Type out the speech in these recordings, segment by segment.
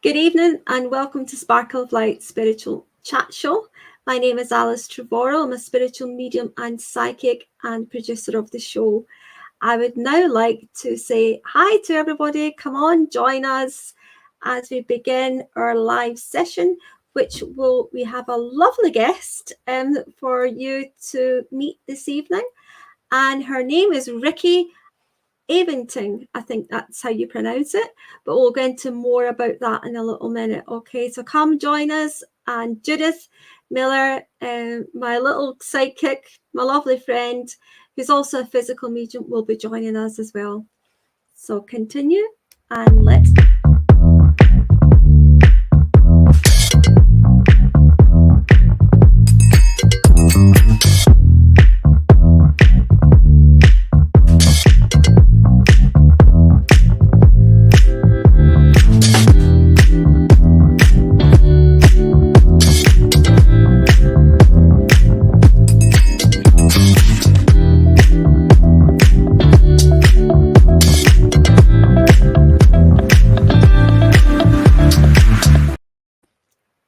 Good evening and welcome to Sparkle of Light Spiritual Chat Show. My name is Alice Trevorrow. I'm a spiritual medium and psychic and producer of the show. I would now like to say hi to everybody. Come on, join us as we begin our live session, which we have a lovely guest for you to meet this evening. And her name is Rickie Avitan, I think that's how you pronounce it, but we'll go into more about that in a little minute. Okay, so come join us. And Judith Miller, my little sidekick, my lovely friend, who's also a physical medium, will be joining us as well. So continue and let's.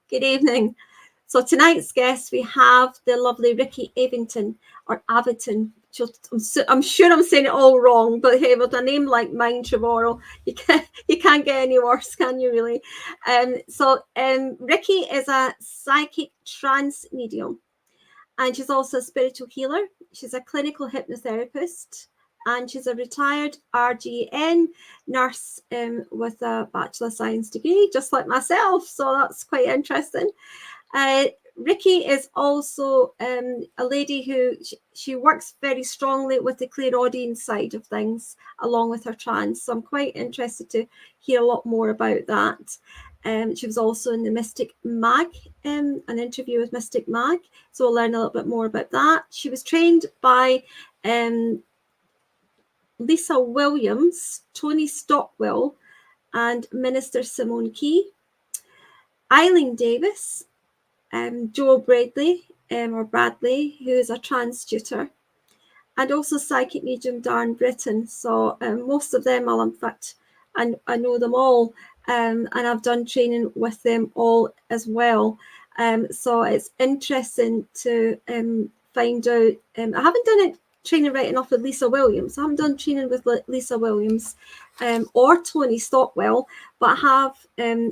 Good evening. So tonight's guest, we have the lovely Rickie Avitan, or Avitan. I'm sure I'm saying it all wrong, but hey, with a name like mine, Trevorrow, you can't get any worse, can you really? Rickie is a psychic trance medium, and she's also a spiritual healer. She's a clinical hypnotherapist, and she's a retired RGN nurse with a Bachelor of Science degree, just like myself. So that's quite interesting. Rickie is also a lady who she works very strongly with the clairaudience side of things, along with her trance. So I'm quite interested to hear a lot more about that. She was also in the Mystic Mag, an interview with Mystic Mag. So we'll learn a little bit more about that. She was trained by Lisa Williams, Tony Stockwell, and Minister Simone Key, Eileen Davis, Joe Bradley, or Bradley, who is a trance tutor, and also psychic medium Darren Britton. So most of them, in fact, I know them all, and I've done training with them all as well. So it's interesting to find out. I haven't done it training right enough with Lisa Williams. I haven't done training with Lisa Williams or Tony Stockwell, but I have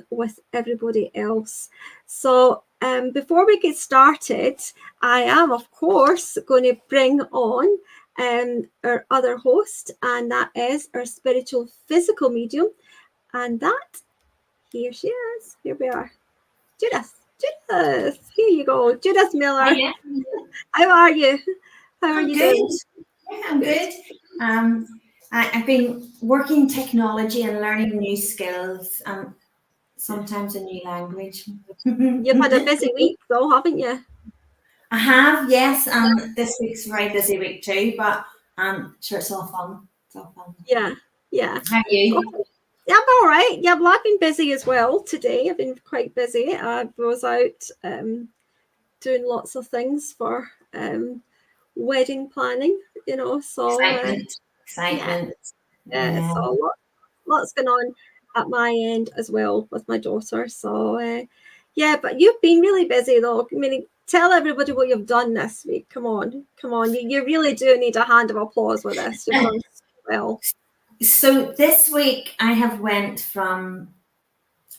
with everybody else. So before we get started, I am, of course, going to bring on our other host, and that is our spiritual physical medium. And that, here she is. Here we are. Judith, here you go. Judith Miller. Hiya. How are you? How are you doing? Yeah, I'm good. I've been working technology and learning new skills, sometimes a new language. You've had a busy week though, haven't you? I have, yes. This week's a very busy week too, but sure, it's all fun. It's all fun. Yeah. How are you? Yeah, I'm all right. Yeah, well, I've been busy as well today. I've been quite busy. I was out doing lots of things for wedding planning, so excitement. Yeah. So lots going on at my end as well with my daughter. So but you've been really busy though. I mean, tell everybody what you've done this week. Come on. You really do need a hand of applause with this. You've done well. So this week I have went from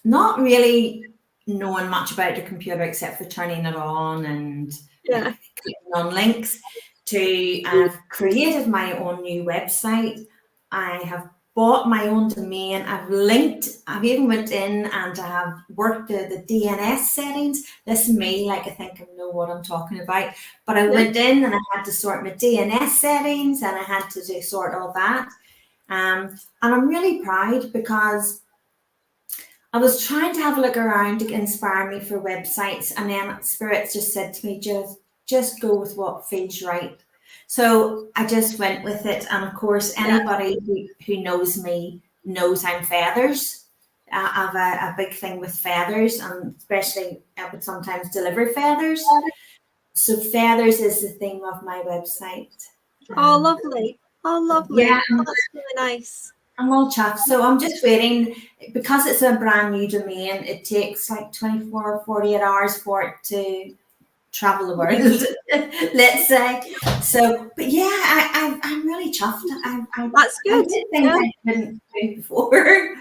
not really knowing much about the computer except for turning it on and clicking on links to I've created my own new website. I have bought my own domain. I've even went in and I have worked the DNS settings. This is me, like I think I know what I'm talking about. But I went in and I had to sort my DNS settings and I had to sort all that. And I'm really proud because I was trying to have a look around to inspire me for websites, and then Spirits just said to me, just go with what feels right. So I just went with it. And of course, anybody who knows me knows I'm feathers. I have a big thing with feathers, and especially I would sometimes deliver feathers. So feathers is the theme of my website. Oh, lovely. Oh, lovely. Yeah. Oh, that's really nice. I'm all chuffed. So I'm just waiting, because it's a brand new domain, it takes like 24 or 48 hours for it to travel the world, let's say. So, but yeah, I'm really chuffed. That's good. I did things I couldn't do before.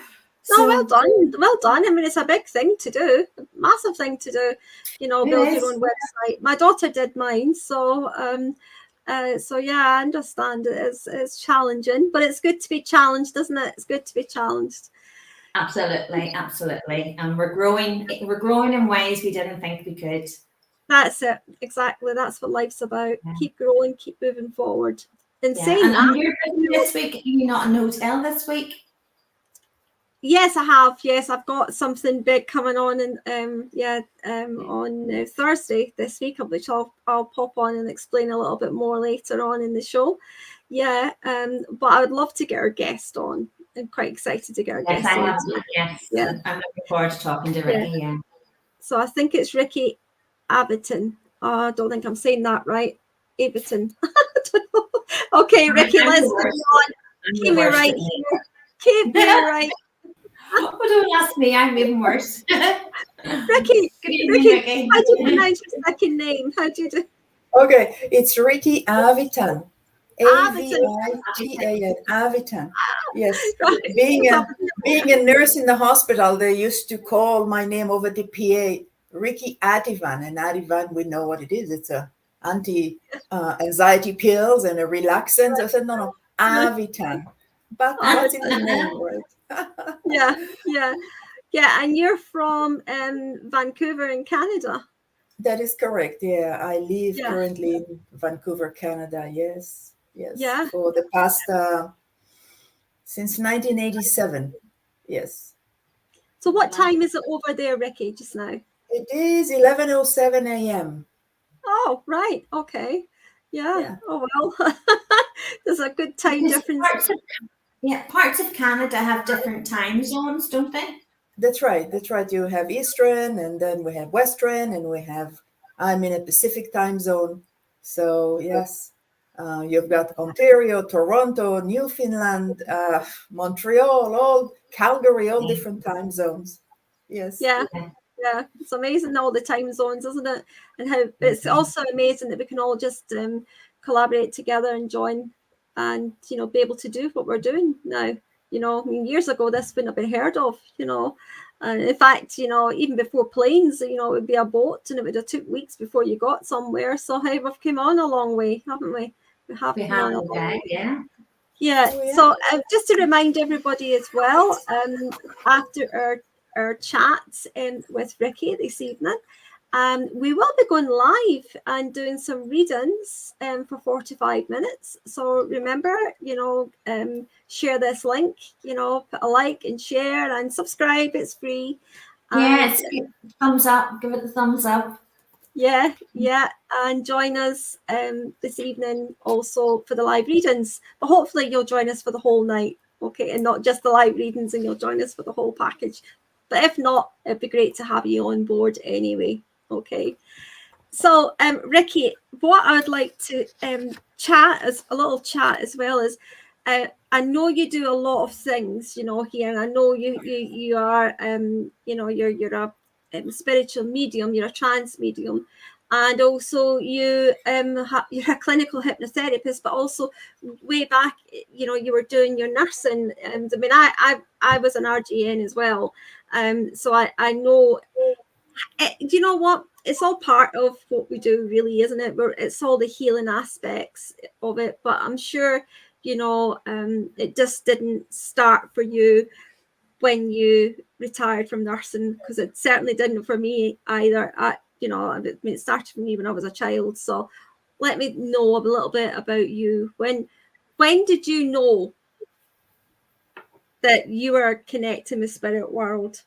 No, well done. Well done. I mean, it's a big thing to do, a massive thing to do, build your own website. My daughter did mine. So, yeah, I understand it's challenging, but it's good to be challenged, isn't it? It's good to be challenged. Absolutely. And we're growing in ways we didn't think we could. That's it. Exactly. That's what life's about. Yeah. Keep growing, keep moving forward. And you're busy this week? Are you not in the hotel this week? Yes, I have. Yes, I've got something big coming on, and on Thursday this week, which I'll pop on and explain a little bit more later on in the show. Yeah, but I would love to get our guest on. I'm quite excited to get our guest on. Yes, yeah. I'm looking forward to talking to Rickie. Yeah. So I think it's Rickie Avitan. I don't think I'm saying that right. Avitan. I don't know. Okay, Rickie, let's go on. Keep me right here. Keep me right. Oh, don't ask me. I'm even worse. Rickie, Rickie, how do you pronounce your second name? How do you do? Okay, it's Rickie Avitan. Avitan. Avitan. Yes. Being a nurse in the hospital, they used to call my name over the PA Rickie Avitan, and Avitan, we know what it is. It's a anti-anxiety pills and a relaxant. I said no, Avitan. But what's in the name, right? Yeah. And you're from Vancouver in Canada. That is correct. Yeah, I live currently in Vancouver, Canada. Yes. Yeah. For the past since 1987. Yes. So what time is it over there, Rickie, just now? It is 11:07 a.m. Oh, right. Okay. Yeah. Oh well. There's a good time difference. Parts of Canada have different time zones, don't they? That's right. You have Eastern, and then we have Western, and I'm in a Pacific time zone. So yes, you've got Ontario, Toronto, Newfoundland, Montreal, Calgary, all different time zones. Yes. Yeah. It's amazing, all the time zones, isn't it? And how it's also amazing that we can all just collaborate together and join and be able to do what we're doing now. I mean, years ago this wouldn't have been heard of, and in fact, even before planes, it would be a boat, and it would have took weeks before you got somewhere. So hey, we've come on a long way, haven't we? We have come on a long way. Yeah. So just to remind everybody as well, after our chat with Rickie this evening, we will be going live and doing some readings for 45 minutes. So remember, share this link, put a like and share and subscribe. It's free. Yes, thumbs up. Give it the thumbs up. Yeah. And join us this evening also for the live readings. But hopefully you'll join us for the whole night, okay, and not just the live readings, and you'll join us for the whole package. But if not, it'd be great to have you on board anyway. Okay. So, Rickie, what I would like to chat as well as I know you do a lot of things, here, and I know you are you're a spiritual medium, you're a trance medium, and also you're a clinical hypnotherapist, but also way back, you were doing your nursing, and I mean I was an RGN as well, so I know. Do you know what? It's all part of what we do, really, isn't it? It's all the healing aspects of it. But I'm sure, it just didn't start for you when you retired from nursing, because it certainly didn't for me either. It started for me when I was a child. So let me know a little bit about you. When did you know that you were connecting with spirit world?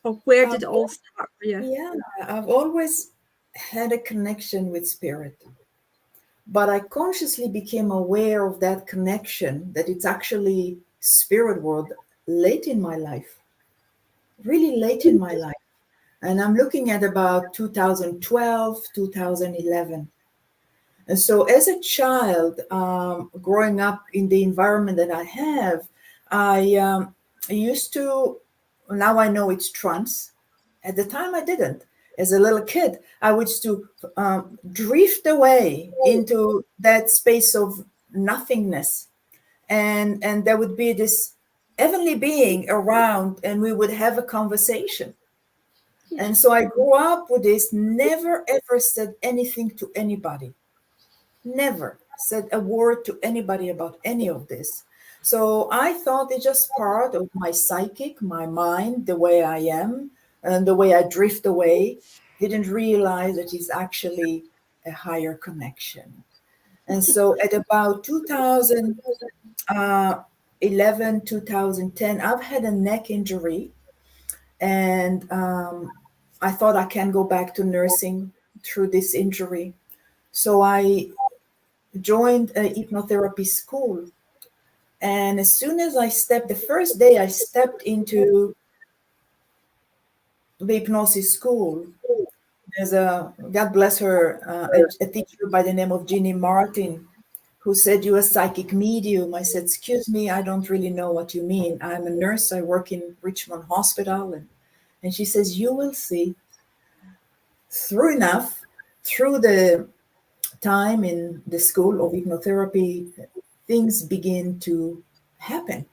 Or where did it all start for you? Yeah, I've always had a connection with spirit, but I consciously became aware of that connection, that it's actually spirit world, late in my life, really late in my life. And I'm looking at about 2012, 2011. And so as a child, growing up in the environment that I have, I used to, now I know it's trance. At the time, I didn't. As a little kid, I would to drift away into that space of nothingness, and there would be this heavenly being around, and we would have a conversation. Yeah. And so I grew up with this, never ever said anything to anybody, never said a word to anybody about any of this. So I thought it's just part of my psychic, my mind, the way I am, and the way I drift away. Didn't realize that it's actually a higher connection. And so at about 2011, 2010, I've had a neck injury, and I thought I can go back to nursing through this injury. So I joined a hypnotherapy school. And as soon as the first day I stepped into the hypnosis school, there's God bless her, a teacher by the name of Jeannie Martin, who said, "You're a psychic medium." I said, "Excuse me, I don't really know what you mean. I'm a nurse. I work in Richmond Hospital." And she says, "You will see." Through the time in the school of hypnotherapy, things begin to happen.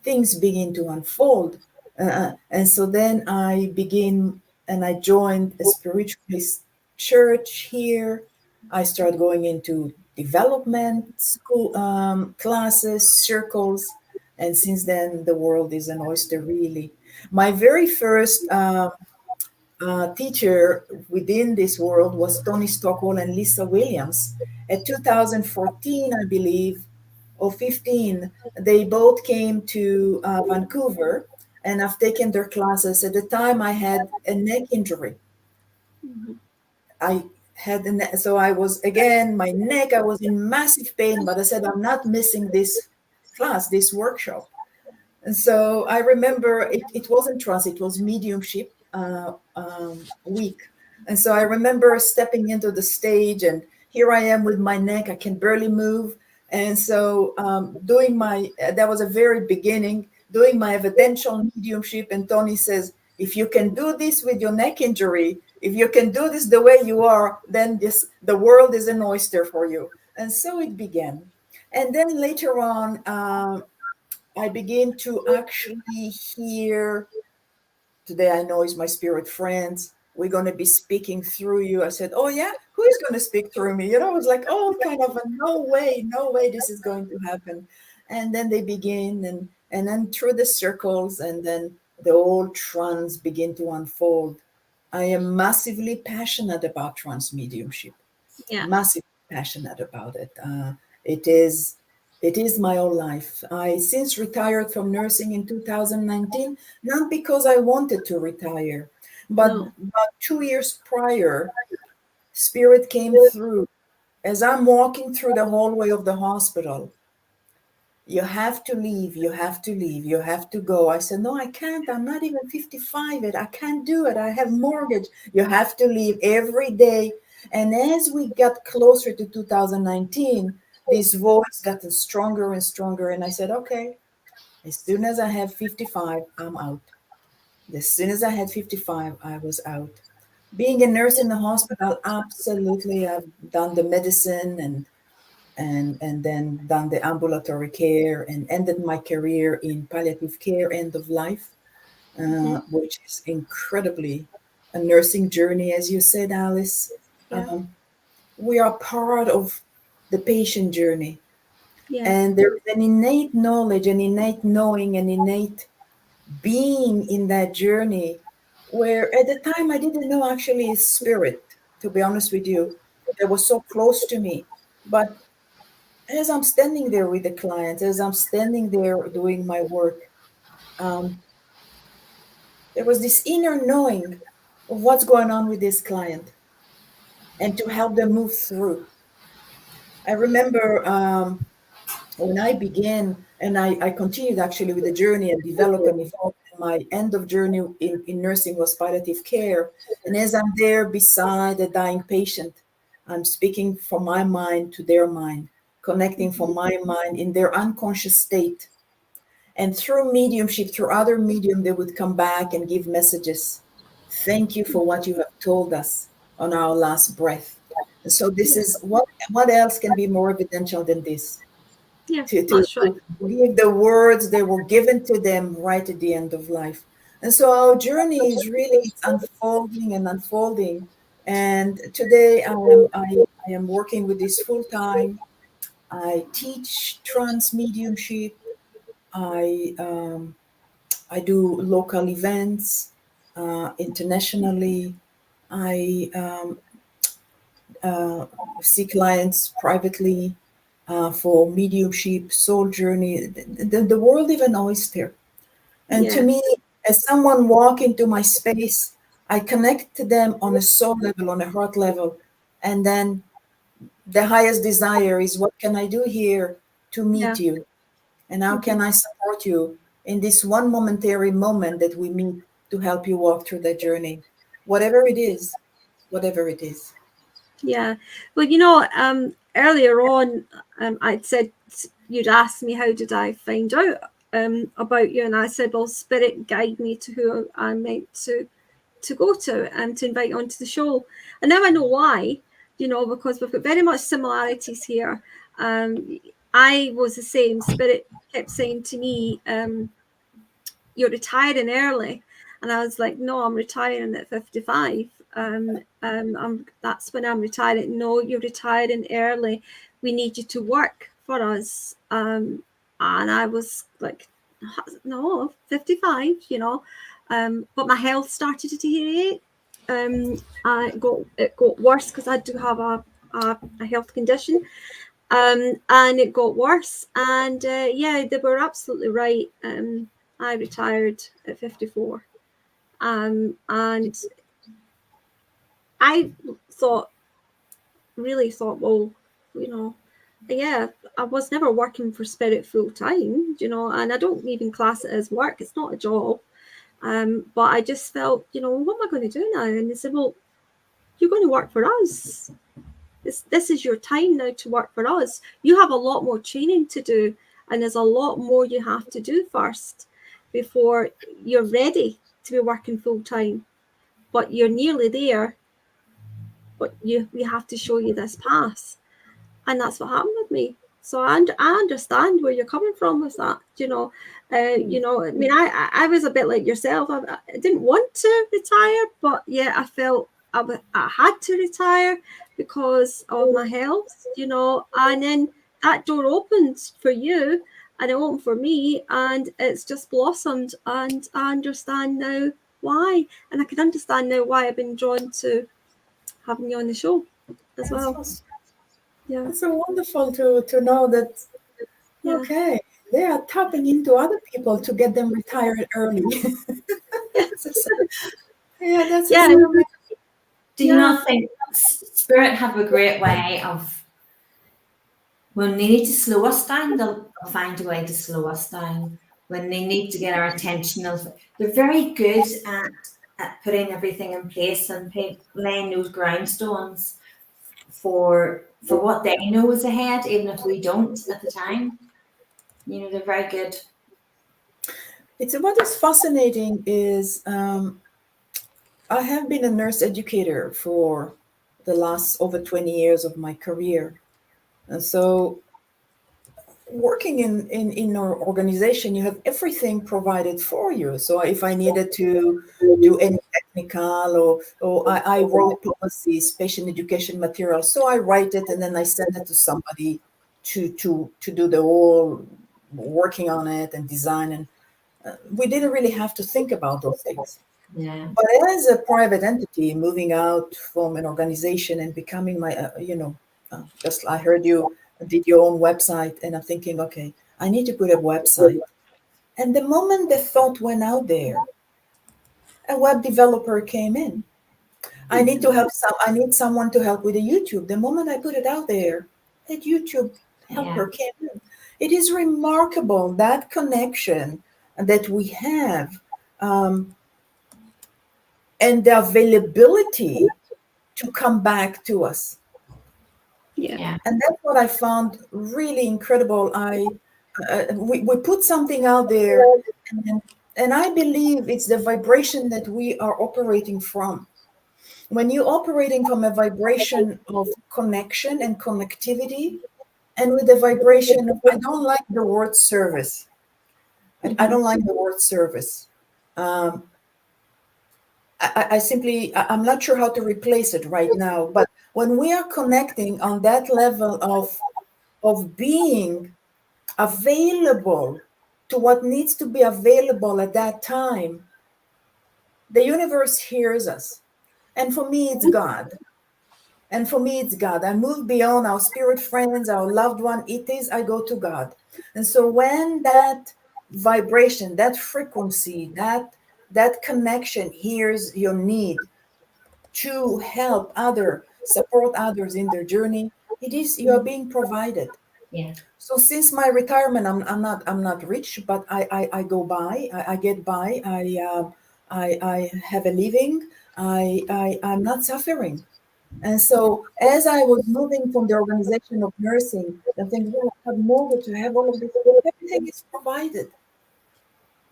Things begin to unfold. And so then I joined a spiritualist church here. I started going into development school classes, circles. And since then, the world is an oyster, really. My very first teacher within this world was Tony Stockwell and Lisa Williams. At 2014, I believe, or 15, they both came to Vancouver, and I've taken their classes. At the time, I had a neck injury. Mm-hmm. So I was, again, my neck, I was in massive pain, but I said, I'm not missing this class, this workshop. And so I remember it wasn't trance, it was mediumship week. And so I remember stepping into the stage, and here I am with my neck, I can barely move. And so that was a very beginning, doing my evidential mediumship. And Tony says, if you can do this with your neck injury, if you can do this the way you are, then the world is an oyster for you. And so it began. And then later on, I began to actually hear, today I know is my spirit friends, we're going to be speaking through you. I said, oh yeah, who is going to speak through me? You know, it was like, oh, kind of a no way this is going to happen. And then they begin, and then through the circles, and then the whole trance begin to unfold. I am massively passionate about trance mediumship. Yeah. Massively passionate about it. It is my whole life. I since retired from nursing in 2019, not because I wanted to retire, but No. about 2 years prior, Spirit came through. As I'm walking through the hallway of the hospital, you have to leave, you have to leave, you have to go. I said, no, I can't. I'm not even 55 yet. I can't do it. I have mortgage. You have to leave every day. And as we got closer to 2019, this voice got stronger and stronger. And I said, okay, as soon as I have 55, I'm out. As soon as I had 55, I was out. Being a nurse in the hospital, absolutely. I've done the medicine and then done the ambulatory care and ended my career in palliative care, end of life, which is incredibly a nursing journey, as you said, Alice. Yeah. We are part of the patient journey. Yeah. And there's an innate knowledge, an innate knowing, an innate being in that journey where at the time I didn't know actually is spirit, to be honest with you. That was so close to me. But as I'm standing there with the clients, as I'm standing there doing my work, there was this inner knowing of what's going on with this client and to help them move through. I remember when I began, and I continued actually with the journey and developed and evolved. My end of journey in nursing was palliative care. And as I'm there beside a dying patient, I'm speaking from my mind to their mind, connecting from my mind in their unconscious state. And through mediumship, through other medium, they would come back and give messages. Thank you for what you have told us on our last breath. And so this is what else can be more evidential than this? Yeah, To that's right. give the words that were given to them right at the end of life. And so our journey is really unfolding and unfolding. And today I am working with this full time. I teach trance mediumship. I do local events internationally. I see clients privately for mediumship, soul journey, the world even oyster. And to Yeah, me, as someone walk into my space, I connect to them on a soul level, on a heart level. And then the highest desire is, what can I do here to meet you? And how can I support you in this one momentary moment that we meet to help you walk through that journey? Whatever it is, whatever it is. yeah. Well, you know, earlier on, I'd said you'd asked me how did I find out about you, and I said, well, spirit guide me to who I meant to go to and to invite onto the show. And now I know why, you know, because we've got very much similarities here. I was the same. Spirit kept saying to me, you're retiring early. And I was like, no, I'm retiring at 55. That's when I'm retiring. No, you're retiring early. We need you to work for us. And I was like, no, 55, you know. But my health started to deteriorate. It got worse because I do have a health condition. And it got worse. And yeah, they were absolutely right. I retired at 54. And I really thought, well, you know, yeah, I was never working for Spirit full time, you know, and I don't even class it as work. It's not a job. But I just felt, you know, what am I going to do now? And they said, well, you're going to work for us. This is your time now to work for us. You have a lot more training to do, and there's a lot more you have to do first before you're ready to be working full time. But you're nearly there, but we have to show you this path. And that's what happened with me. So I understand where you're coming from with that, you know. You know, I mean, I was a bit like yourself. I didn't want to retire, but yeah, I felt I had to retire because of my health, you know. And then that door opened for you, and it opened for me, and it's just blossomed. And I understand now why, and I can understand now why I've been drawn to having you on the show as well. Yeah, it's so wonderful to know that. Yeah. Okay, they are tapping into other people to get them retired early. Yeah, that's amazing. Do you not think Spirit have a great way of, when they need to slow us down, they'll find a way to slow us down. When they need to get our attention, they're very good at putting everything in place and laying those groundstones for what they know is ahead, even if we don't at the time. You know, they're very good. What is fascinating is I have been a nurse educator for the last over 20 years of my career. And so working in our organization, you have everything provided for you. So if I needed to do any technical or I wrote policies, patient education material, so I write it and then I send it to somebody to do the whole working on it and design. And we didn't really have to think about those things. Yeah. But as a private entity, moving out from an organization and becoming my, just I heard you did your own website, and I'm thinking, okay, I need to put a website. And the moment the thought went out there, a web developer came in. I need to help I need someone to help with the YouTube. The moment I put it out there, that YouTube helper came in. It is remarkable, that connection that we have. And the availability to come back to us. Yeah. And that's what I found really incredible. we put something out there, and I believe it's the vibration that we are operating from. When you're operating from a vibration of connection and connectivity, and with the vibration of, I don't like the word service. I don't like the word service. I simply, I'm not sure how to replace it right now. But when we are connecting on that level of being available to what needs to be available at that time, the universe hears us. And for me, it's God. And for me, it's God. I move beyond our spirit friends, our loved one. It is, I go to God. And so when that vibration, that frequency, that connection hears your need to help support others in their journey, it is, you are being provided. Yeah. So since my retirement, I'm not rich, but I go by, I get by, I have a living, I'm not suffering. And so as I was moving from the organization of nursing, I think, well, I have mortgage, I have all of this, everything is provided.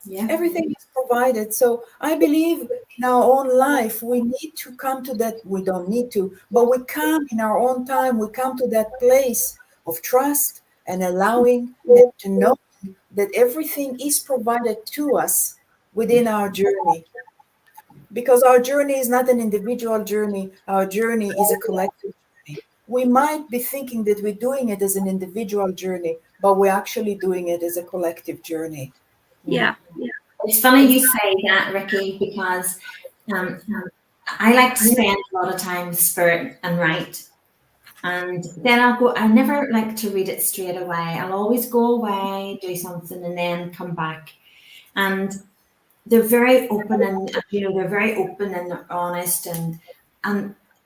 Yeah. Everything is provided. So I believe in our own life, we need to come to that. We don't need to, but we come in our own time. We come to that place of trust and allowing them to know that everything is provided to us within our journey. Because our journey is not an individual journey. Our journey is a collective journey. We might be thinking that we're doing it as an individual journey, but we're actually doing it as a collective journey. Yeah. It's funny you say that, Rickie, because I like to spend a lot of time with spirit and write. And then I never like to read it straight away. I'll always go away, do something, and then come back. And they're very open, and they're very open and they're honest, and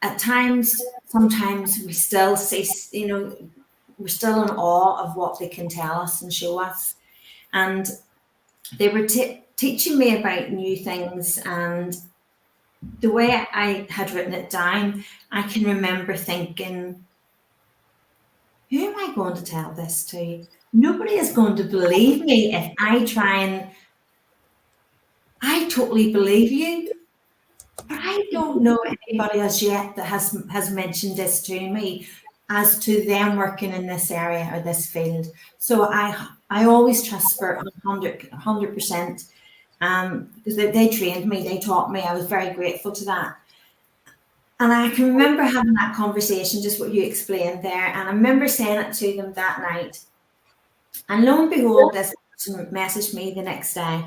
at times, sometimes we still see, we're still in awe of what they can tell us and show us. And they were teaching me about new things, and the way I had written it down, I can remember thinking, who am I going to tell this to? Nobody is going to believe me if I try and I totally believe you. But I don't know anybody as yet that has mentioned this to me as to them working in this area or this field. So I always trust Spirit 100%. Because they trained me, they taught me. I was very grateful to that. And I can remember having that conversation, just what you explained there. And I remember saying it to them that night. And lo and behold, this person messaged me the next day.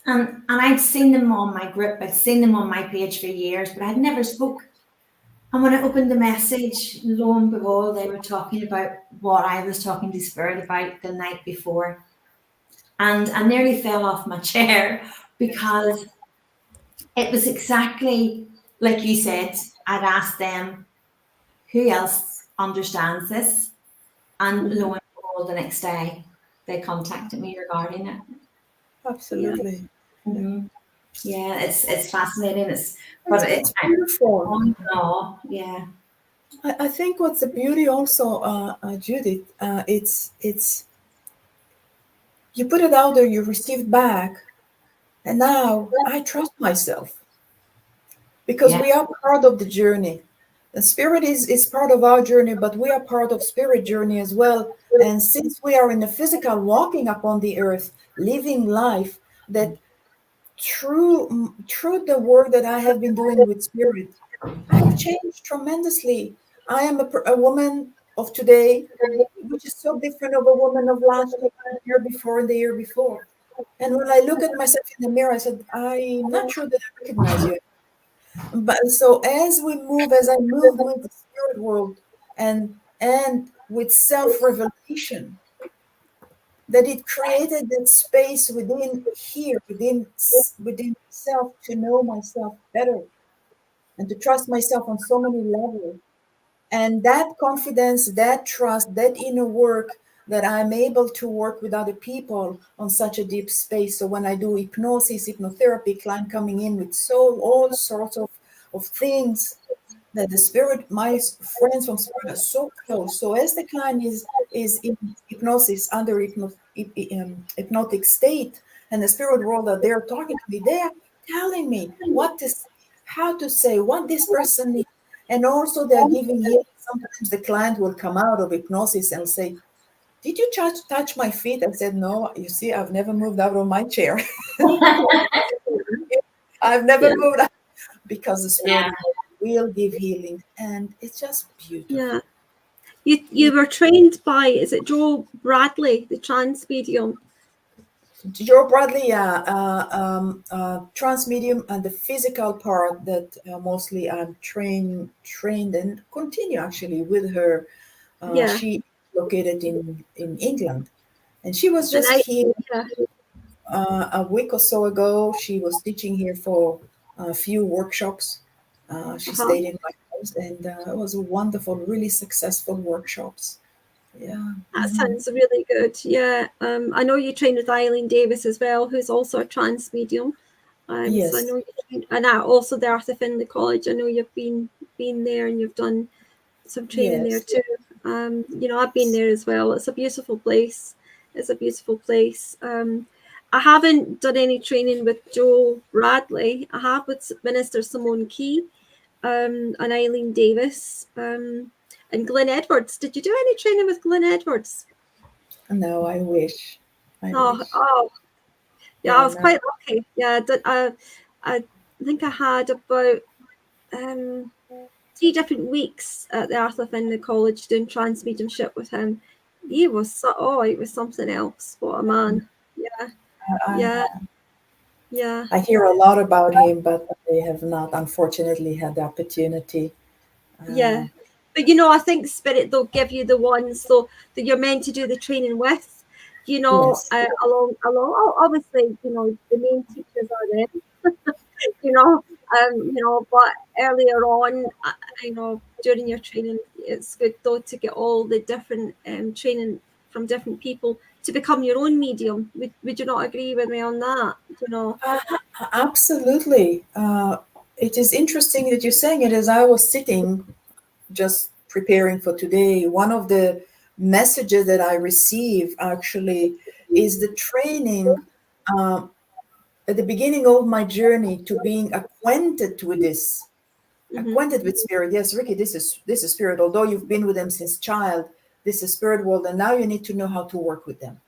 And I'd seen them on my group, I'd seen them on my page for years, but I'd never spoke. And when I opened the message, lo and behold, they were talking about what I was talking to Spirit about the night before. And I nearly fell off my chair because it was exactly like you said. I'd asked them, who else understands this? And lo and behold, the next day, they contacted me regarding it. Absolutely. Yeah, yeah, it's fascinating. It's beautiful. Yeah. I think what's the beauty also, Judith, it's you put it out there, you received back, and now I trust myself because we are part of the journey. The spirit is part of our journey, but we are part of spirit journey as well. And since we are in the physical, walking upon the earth, living life, that through the work that I have been doing with spirit, I've changed tremendously. I am a woman of today, which is so different of a woman of last year before and the year before. And when I look at myself in the mirror, I said, I'm not sure that I recognize you. But so as I move with the spirit world and with self-revelation, that it created that space within self to know myself better and to trust myself on so many levels. And that confidence, that trust, that inner work, that I'm able to work with other people on such a deep space. So when I do hypnosis, hypnotherapy, client coming in with all sorts of things, that the spirit, my friends from spirit are so close. So as the client is in hypnosis, under hypnotic state, and the spirit world are there talking to me, they are telling me what to say, how to say, what this person needs. And also they're giving healing. Sometimes the client will come out of hypnosis and say, did you touch my feet? I said, no, you see, I've never moved out of my chair. I've never moved out, because the spirit will give healing, and it's just beautiful. Yeah. You were trained by, is it Joe Bradley, the Trance Medium? Joe Bradley, Trance Medium, and the physical part that mostly I'm trained and continue actually with her. She located in England, and she was just here a week or so ago. She was teaching here for a few workshops. She stayed in my house, and it was a wonderful, really successful workshops. Yeah, that sounds really good. Yeah, I know you trained with Eileen Davis as well, who's also a trance medium. yes. So I know you trained, and also the Arthur Findlay College. I know you've been there and you've done some training there too. I've been there as well. It's a beautiful place. I haven't done any training with Joe Bradley. I have with Minister Simone Key, and Eileen Davis, and Glenn Edwards. Did you do any training with Glenn Edwards? No, I wish. I was quite lucky. Yeah, I think I had about 3 different weeks at the Arthur Findlay College doing trance mediumship with him. He was it was something else. What a man! Yeah. I hear a lot about him, but I have not, unfortunately, had the opportunity. But I think Spirit, they'll give you the ones that you're meant to do the training with. Yes. Along. Obviously, the main teachers are them. But earlier on, during your training, it's good though to get all the different training from different people to become your own medium. Would you not agree with me on that? Absolutely. It is interesting that you're saying it. As I was sitting, just preparing for today, one of the messages that I receive actually is the training at the beginning of my journey to being acquainted with this. Acquainted with spirit. Yes, Rickie, this is spirit. Although you've been with them since child, this is spirit world, and now you need to know how to work with them.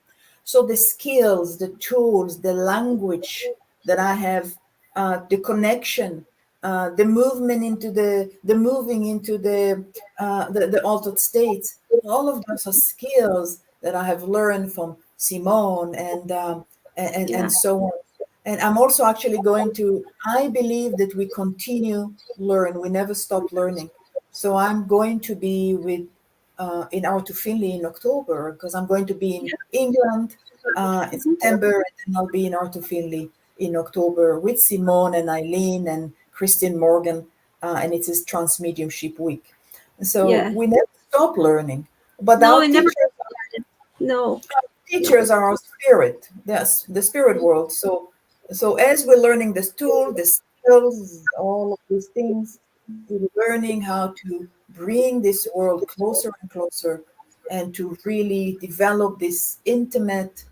So the skills, the tools, the language that I have, the connection, the movement into the moving into the altered states, all of those are skills that I have learned from Simone and so on. And I'm also actually I believe that we continue learn. We never stop learning. So I'm going to be in Arthur Findlay in October, because I'm going to be in England in September, and then I'll be in Arthur Findlay in October with Simone and Eileen and Christine Morgan, and it's his Trance Mediumship Week. So we never stop learning. But our teachers are our spirit. That's the spirit world. So as we're learning this tool, the skills, all of these things, we're learning how to bring this world closer and closer, and to really develop this intimate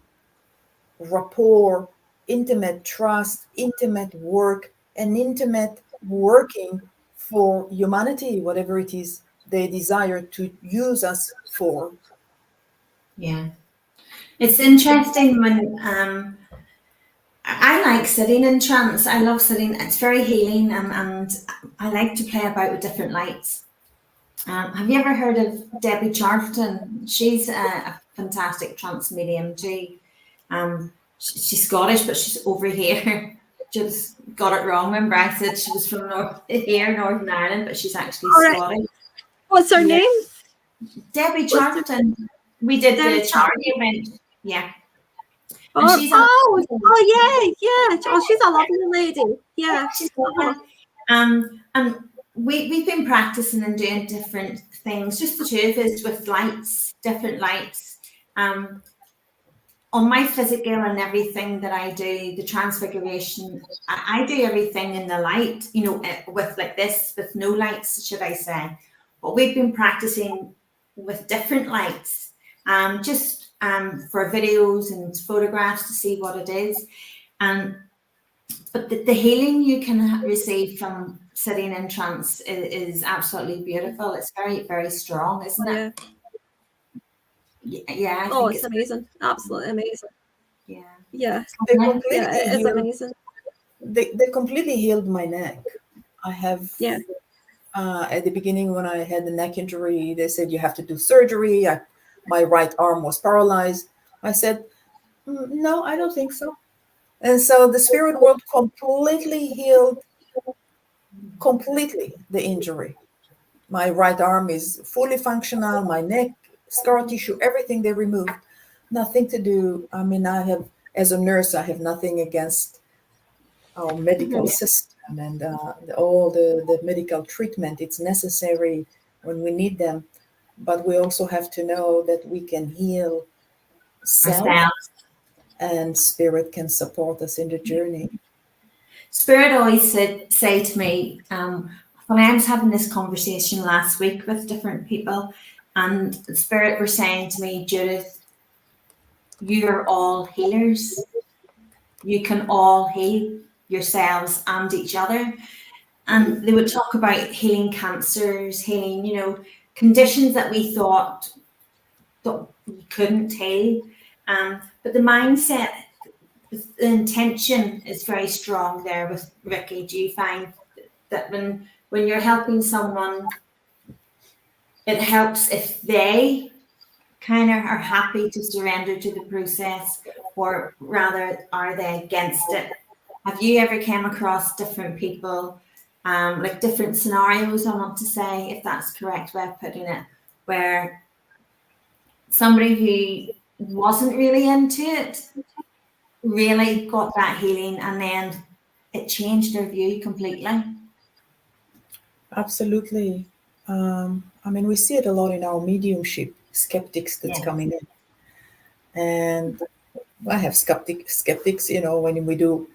rapport, intimate trust, intimate work, and intimate working for humanity, whatever it is they desire to use us for. Yeah. It's interesting when I like sitting in trance. I love sitting. It's very healing, and I like to play about with different lights. Have you ever heard of Debbie Charlton? She's a fantastic trance medium too. She's Scottish, but she's over here. Just got it wrong. Remember, I said she was from Northern Ireland, but she's actually Scottish. What's her name? Debbie Charlton. We did the charity event. Yeah. Yeah. She's a lovely lady. Yeah. She's lovely. And we've been practicing and doing different things, just the two of us, with lights, different lights. on my physical and everything that I do, the transfiguration, I do everything in the light, you know, with like this, with no lights, should I say. But we've been practicing with different lights, just for videos and photographs to see what it is. But the healing you can receive from sitting in trance is absolutely beautiful. It's very, very strong, isn't it? Yeah, I think it's amazing. Absolutely amazing. Yeah. Yeah. It is amazing. They completely healed my neck. I have, at the beginning when I had the neck injury, they said you have to do surgery. My right arm was paralyzed. I said, no, I don't think so. And so the spirit world completely healed the injury. My right arm is fully functional. My neck, scar tissue, everything they removed. Nothing to do. I mean, as a nurse, I have nothing against our medical system and all the medical treatment. It's necessary when we need them. But we also have to know that we can heal self, and spirit can support us in the journey. Spirit always say to me, when I was having this conversation last week with different people, and Spirit were saying to me, Judith, you're all healers. You can all heal yourselves and each other. And they would talk about healing cancers, healing, you know, conditions that we thought that we couldn't heal. But the mindset, the intention is very strong there with Rickie. Do you find that when you're helping someone, it helps if they kind of are happy to surrender to the process, or rather are they against it? Have you ever came across different people, like different scenarios, I want to say, if that's the correct way of putting it, where somebody who wasn't really into it really got that healing and then it changed their view completely? Absolutely. I mean, we see it a lot in our mediumship, skeptics that's coming in. And I have skeptics, you know, when we do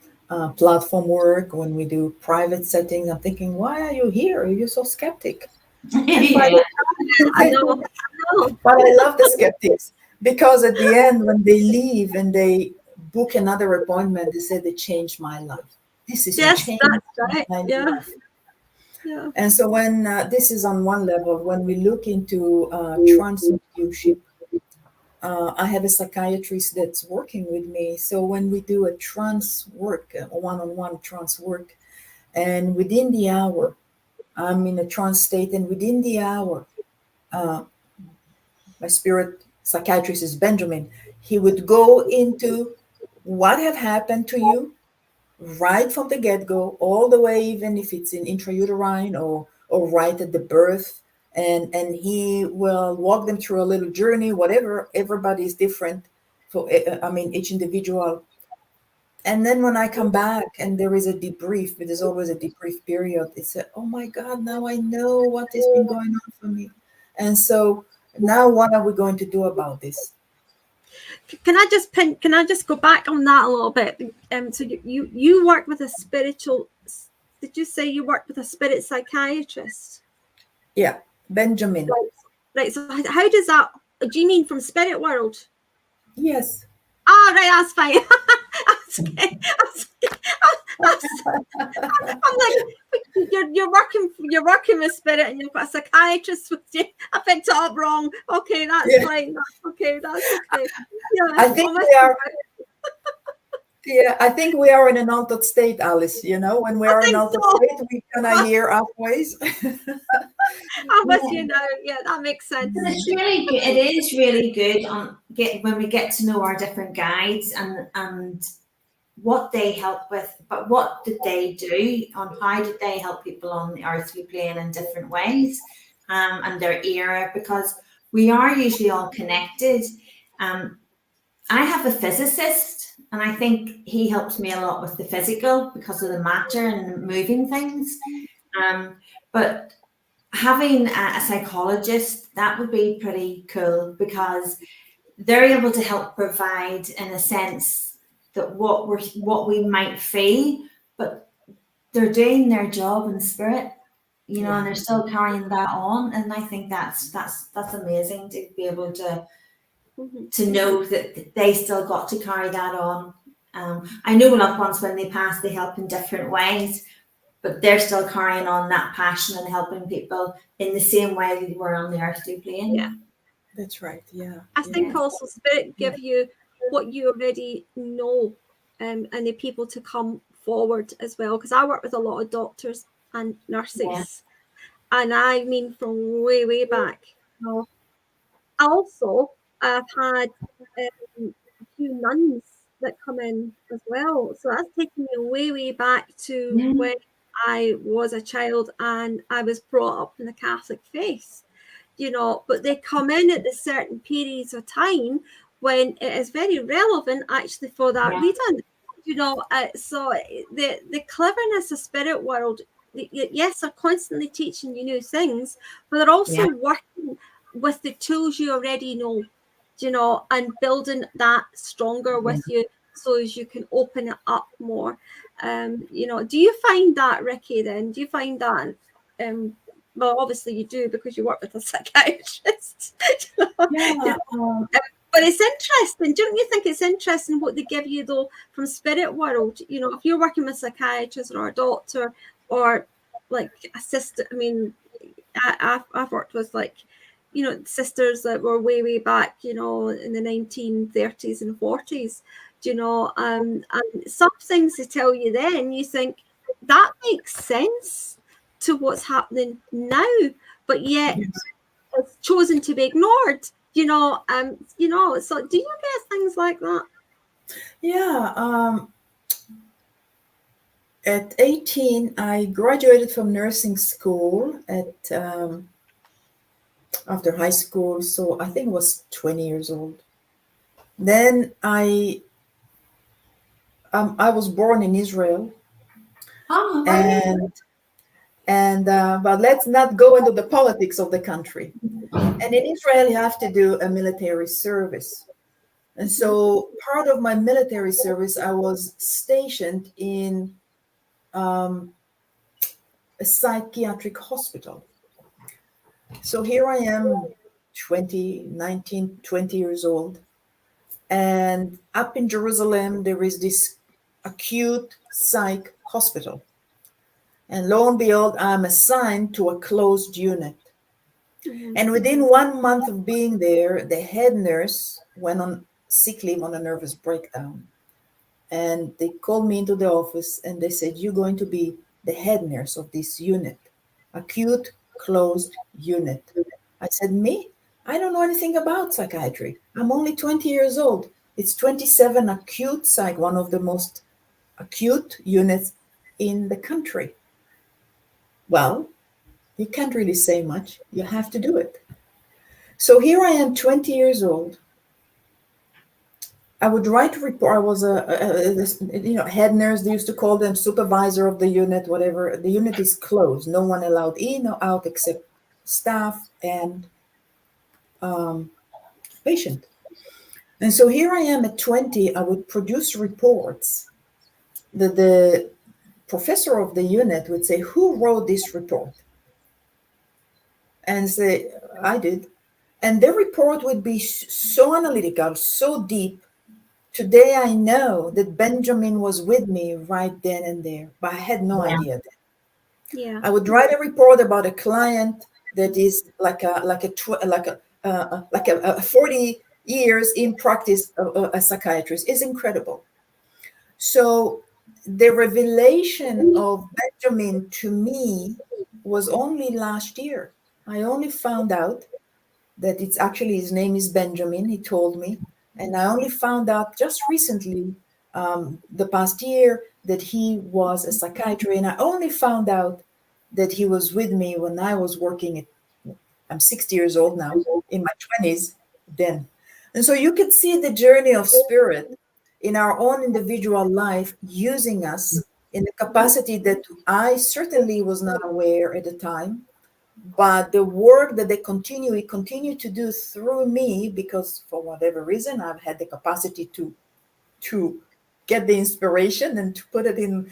platform work, when we do private settings, I'm thinking, why are you here? You're so skeptic. I know. But I love the skeptics, because at the end, when they leave and they book another appointment, they say they changed my life. This is that's right. Life. Yeah. And so when this is on one level, when we look into trance mediumship, I have a psychiatrist that's working with me. So when we do a trance work, a one-on-one trance work, and within the hour, I'm in a trance state, and within the hour, my spirit psychiatrist is Benjamin. He would go into what have happened to you right from the get-go, all the way, even if it's in intrauterine or right at the birth. And he will walk them through a little journey, whatever. Everybody is different. Each individual. And then when I come back and there is a debrief, there's always a debrief period. It's oh my God, now I know what has been going on for me. And so now what are we going to do about this? Can I just go back on that a little bit? So you work with a spiritual, did you say you worked with a spirit psychiatrist? Yeah, Benjamin. Right. So how does that, do you mean from spirit world? Yes. Ah, right, that's fine. I'm like, you're working with spirit and you've got a psychiatrist with you. I picked it up wrong. Okay, that's fine. Okay, that's okay. Yeah, I think we are. Yeah, I think we are in an altered state, Alice. You know, when we are in altered state, we kind of hear halfways. I'm with you now. Yeah, that makes sense. It's really good. It is really good when we get to know our different guides and what they help with, but what did they do, on how did they help people on the earthly plane in different ways, and their era, because we are usually all connected. I have a physicist, and I think he helps me a lot with the physical because of the matter and moving things. But having a psychologist, that would be pretty cool, because they're able to help provide, in a sense, that what we might feel, but they're doing their job in spirit, and they're still carrying that on. And I think that's amazing to be able to know that they still got to carry that on. I know loved ones, when they pass, they help in different ways, but they're still carrying on that passion and helping people in the same way they were on the earthly plane. Yeah, that's right. Yeah, I think also spirit give you what you already know, and the people to come forward as well. Because I work with a lot of doctors and nurses, and I mean from way back. Also, I've had a few nuns that come in as well. So that's taken me way back to when I was a child and I was brought up in the Catholic faith, but they come in at the certain periods of time when it is very relevant actually for that reading, so the cleverness of spirit world, yes, they're constantly teaching you new things, but they're also working with the tools you already know, and building that stronger with you so as you can open it up more. Do you find that, Rickie, then? Do you find that, well, obviously you do because you work with a psychiatrist. But it's interesting. Don't you think it's interesting what they give you, though, from spirit world? If you're working with a psychiatrist or a doctor or like a sister, I mean, I've worked with sisters that were way back, in the 1930s and 40s, and some things they tell you then, you think that makes sense to what's happening now, but yet it's chosen to be ignored, so do you get things like that? At 18, I graduated from nursing school after high school, so I think I was 20 years old. Then I was born in Israel. But let's not go into the politics of the country. And in Israel, you have to do a military service. And so part of my military service, I was stationed in a psychiatric hospital. So here I am, 20 years old. And up in Jerusalem, there is this acute psych hospital. And lo and behold, I'm assigned to a closed unit. And within 1 month of being there, the head nurse went on sick leave on a nervous breakdown. And they called me into the office and they said, you're going to be the head nurse of this unit, acute closed unit. I said, me? I don't know anything about psychiatry. I'm only 20 years old. It's 27 acute psych, one of the most acute units in the country. Well, you can't really say much. You have to do it. So here I am, 20 years old. I would write a report. I was a head nurse. They used to call them supervisor of the unit, whatever. The unit is closed. No one allowed in or out except staff and patient. And so here I am at 20. I would produce reports. The professor of the unit would say, who wrote this report? And say, I did. And the report would be so analytical, so deep. Today I know that Benjamin was with me right then and there, but I had no idea then. Yeah. I would write a report about a client that is like a 40 years in practice a psychiatrist. Is incredible. So the revelation of Benjamin to me was only last year. I only found out that it's actually, his name is Benjamin, he told me. And I only found out just recently, the past year, that he was a psychiatrist. And I only found out that he was with me when I was working I'm 60 years old now, in my 20s then. And so you could see the journey of spirit in our own individual life, using us in the capacity that I certainly was not aware at the time. but the work that they continue to do through me, because for whatever reason I've had the capacity to get the inspiration and to put it in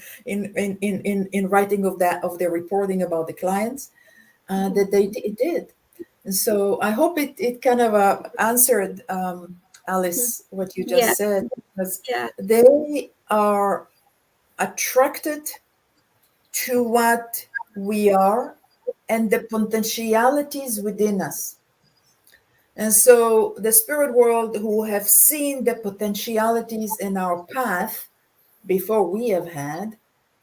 writing of the reporting about the clients, that it did. And so I hope it kind of answered, Alice, what you just said, because they are attracted to what we are and the potentialities within us. And so the spirit world, who have seen the potentialities in our path before we have had,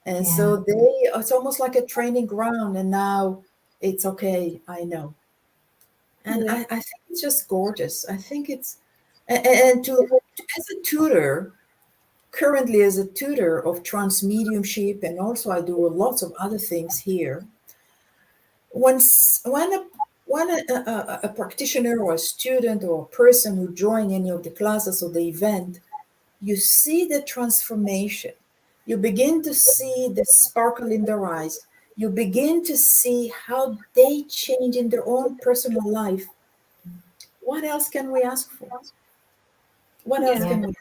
and so it's almost like a training ground, and now it's okay, I know. And I think it's just gorgeous. I think it's, and as a tutor, currently as a tutor of trance mediumship, and also I do lots of other things here. When a practitioner or a student or a person who join any of the classes or the event, you see the transformation. You begin to see the sparkle in their eyes. You begin to see how they change in their own personal life. What else can we ask for? What else can we?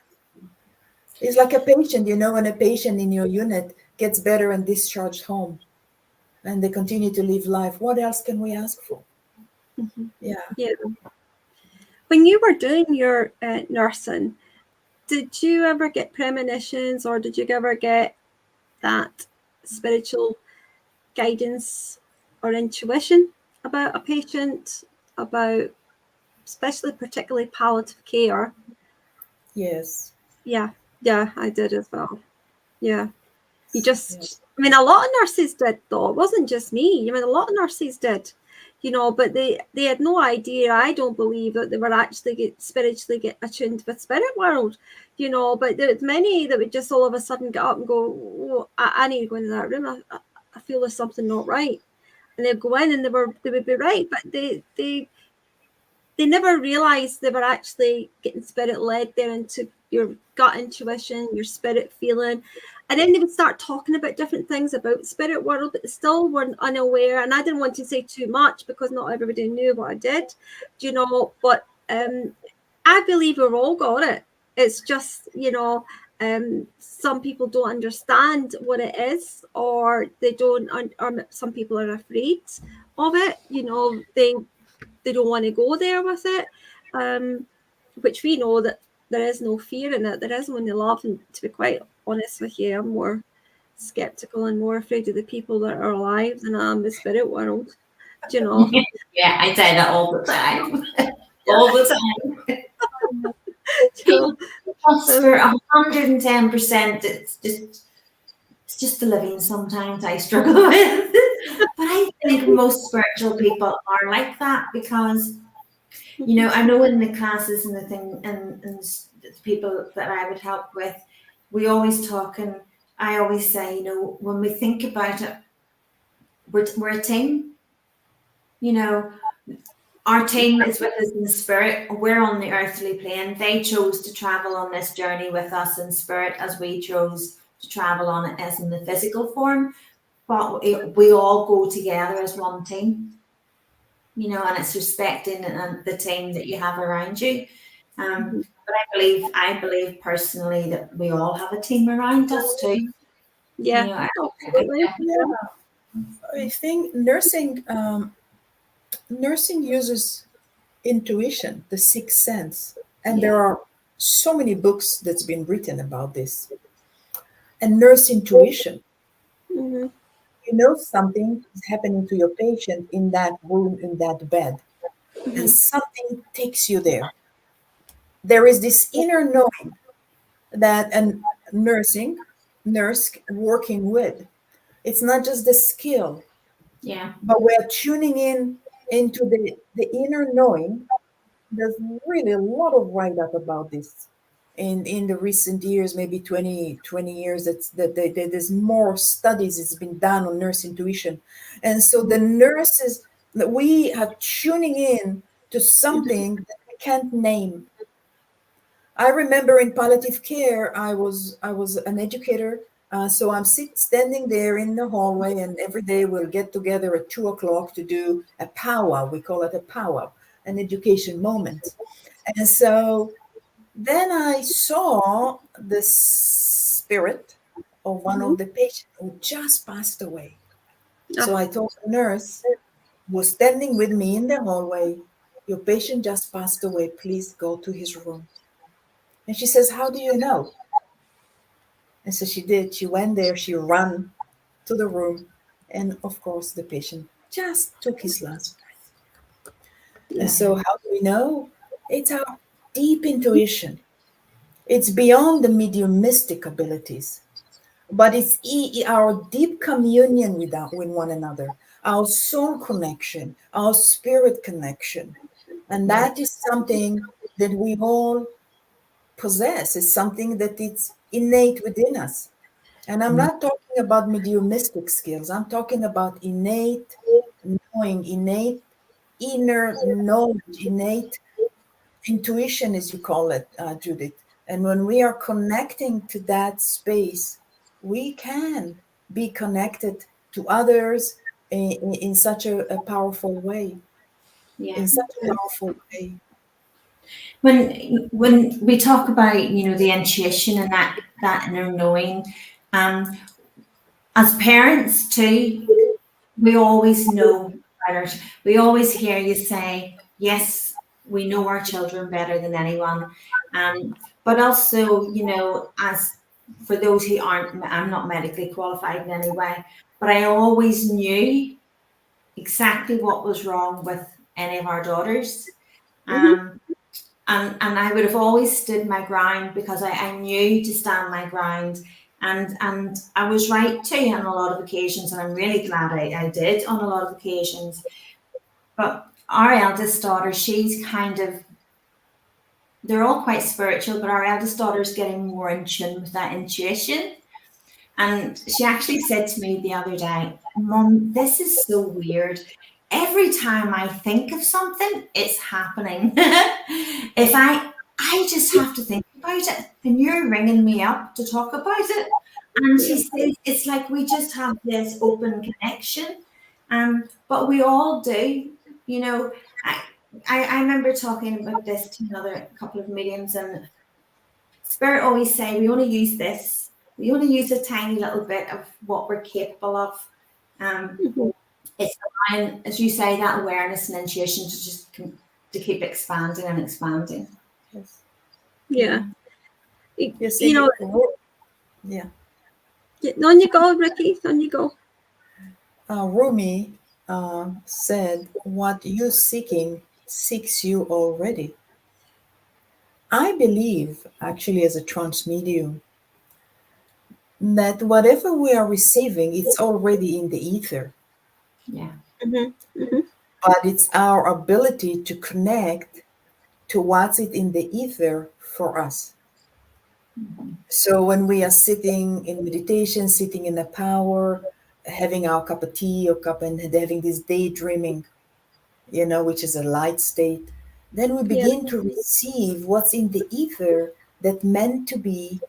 It's like a patient, when a patient in your unit gets better and discharged home, and they continue to live life. What else can we ask for? Yeah. When you were doing your nursing, did you ever get premonitions, or did you ever get that spiritual guidance or intuition about a patient, about especially particularly palliative care? Yes. Yeah, I did as well. Yeah. You just, I mean, a lot of nurses did, though. It wasn't just me. I mean, a lot of nurses did, but they had no idea, I don't believe, that they were actually spiritually get attuned with spirit world, but there's many that would just all of a sudden get up and go, oh, I need to go into that room. I feel there's something not right. And they'd go in and they would be right, but they never realized they were actually getting spirit led there into your gut intuition, your spirit feeling. And then they would start talking about different things about spirit world, but they still weren't unaware. And I didn't want to say too much because not everybody knew what I did, but I believe we've all got it. It's just, some people don't understand what it is, or they don't, or some people are afraid of it. They don't want to go there with it, which we know that there is no fear in it. There is only love. And to be quite honest with you, I'm more skeptical and more afraid of the people that are alive than I am the spirit world. Do you know? Yeah, I say that all the time. All the time. For 110%, it's just the living sometimes I struggle with. But I think most spiritual people are like that, because I know in the classes and the thing and the people that I would help with, we always talk, and I always say, when we think about it, we're a team. Our team is with us in spirit. We're on the earthly plane. They chose to travel on this journey with us in spirit, as we chose to travel on it as in the physical form. But we all go together as one team, and it's respecting the team that you have around you. But I believe personally that we all have a team around us too. Yeah, absolutely. I think nursing uses intuition, the sixth sense, and there are so many books that's been written about this. And nurse intuition. Mm-hmm. Something is happening to your patient in that room, in that bed, and something takes you there. There is this inner knowing that a nurse working with. It's not just the skill, but we're tuning into the inner knowing. There's really a lot of write-up about this in the recent years, maybe 20 years. There's more studies that's been done on nurse intuition. And so the nurses, that we are tuning in to something that we can't name. I remember in palliative care, I was an educator, So I'm standing there in the hallway, and every day we'll get together at 2 o'clock to do a powwow. We call it a powwow, an education moment. And so then I saw the spirit of one of the patients who just passed away. So I told the nurse who was standing with me in the hallway, "Your patient just passed away. Please go to his room." And she says, "How do you know?" And so she did. She went there. She ran to the room. And of course, the patient just took his last breath. And so how do we know? It's our deep intuition. It's beyond the mediumistic abilities, but it's our deep communion with one another, our soul connection, our spirit connection. And that is something that we all possess. It's something that it's innate within us. And I'm not talking about mediumistic skills. I'm talking about innate knowing, innate inner knowledge, innate intuition, as you call it, Judith. And when we are connecting to that space, we can be connected to others in such a powerful way. Yeah. In such a powerful way. When we talk about, the intuition and that inner knowing, as parents too, we always know better. We always hear you say, yes, we know our children better than anyone. But also, as for those who aren't, I'm not medically qualified in any way, but I always knew exactly what was wrong with any of our daughters. And I would have always stood my ground because I knew to stand my ground. And I was right too on a lot of occasions, and I'm really glad I did on a lot of occasions. But our eldest daughter, she's they're all quite spiritual, but our eldest daughter's getting more in tune with that intuition. And she actually said to me the other day, "Mom, this is so weird. Every time I think of something, it's happening. If I just have to think about it, and you're ringing me up to talk about it." And she says, it's like we just have this open connection. But we all do, I remember talking about this to another couple of mediums, and Spirit always say, we only use this. We only use a tiny little bit of what we're capable of. It's allowing, as you say, that awareness and intuition to just to keep expanding and expanding. Yes. Yeah. Yes, yeah. On you go, Rickie. On you go. Rumi said, "What you're seeking seeks you already." I believe, actually, as a trance medium, that whatever we are receiving, it's already in the ether. Yeah. But it's our ability to connect to what's it in the ether for us. So when we are sitting in meditation, sitting in the power, having our cup of tea or cup and having this daydreaming, which is a light state, then we begin to receive what's in the ether that meant to be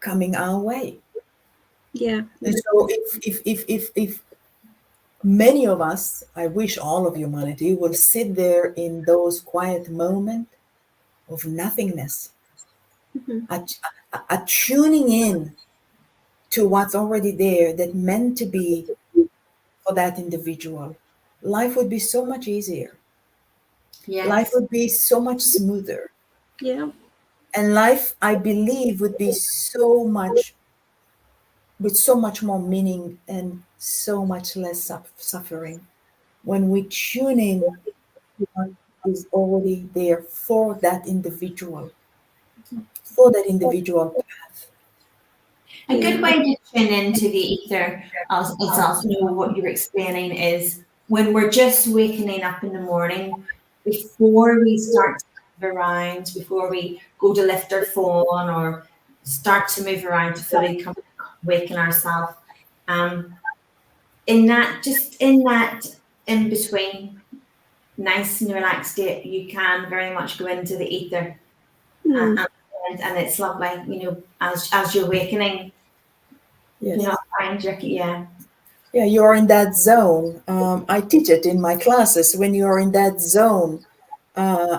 coming our way. Yeah. And so if many of us, I wish all of humanity will sit there in those quiet moments of nothingness, tuning in to what's already there that meant to be for that individual, life would be so much easier. Yes. Life would be so much smoother. Yeah. And life, I believe, would be with so much more meaning and so much less suffering when we tune in to what is already there for that individual path. A good way to tune into the ether, as also what you're explaining, is when we're just waking up in the morning, before we start to move around, before we go to lift our phone or start to move around to fully waken ourselves, in that in between nice and relaxed state, you can very much go into the ether. And it's lovely, as you're awakening, Yes. Do you not find, Rickie? Yeah. Yeah, you are in that zone. I teach it in my classes. When you are in that zone,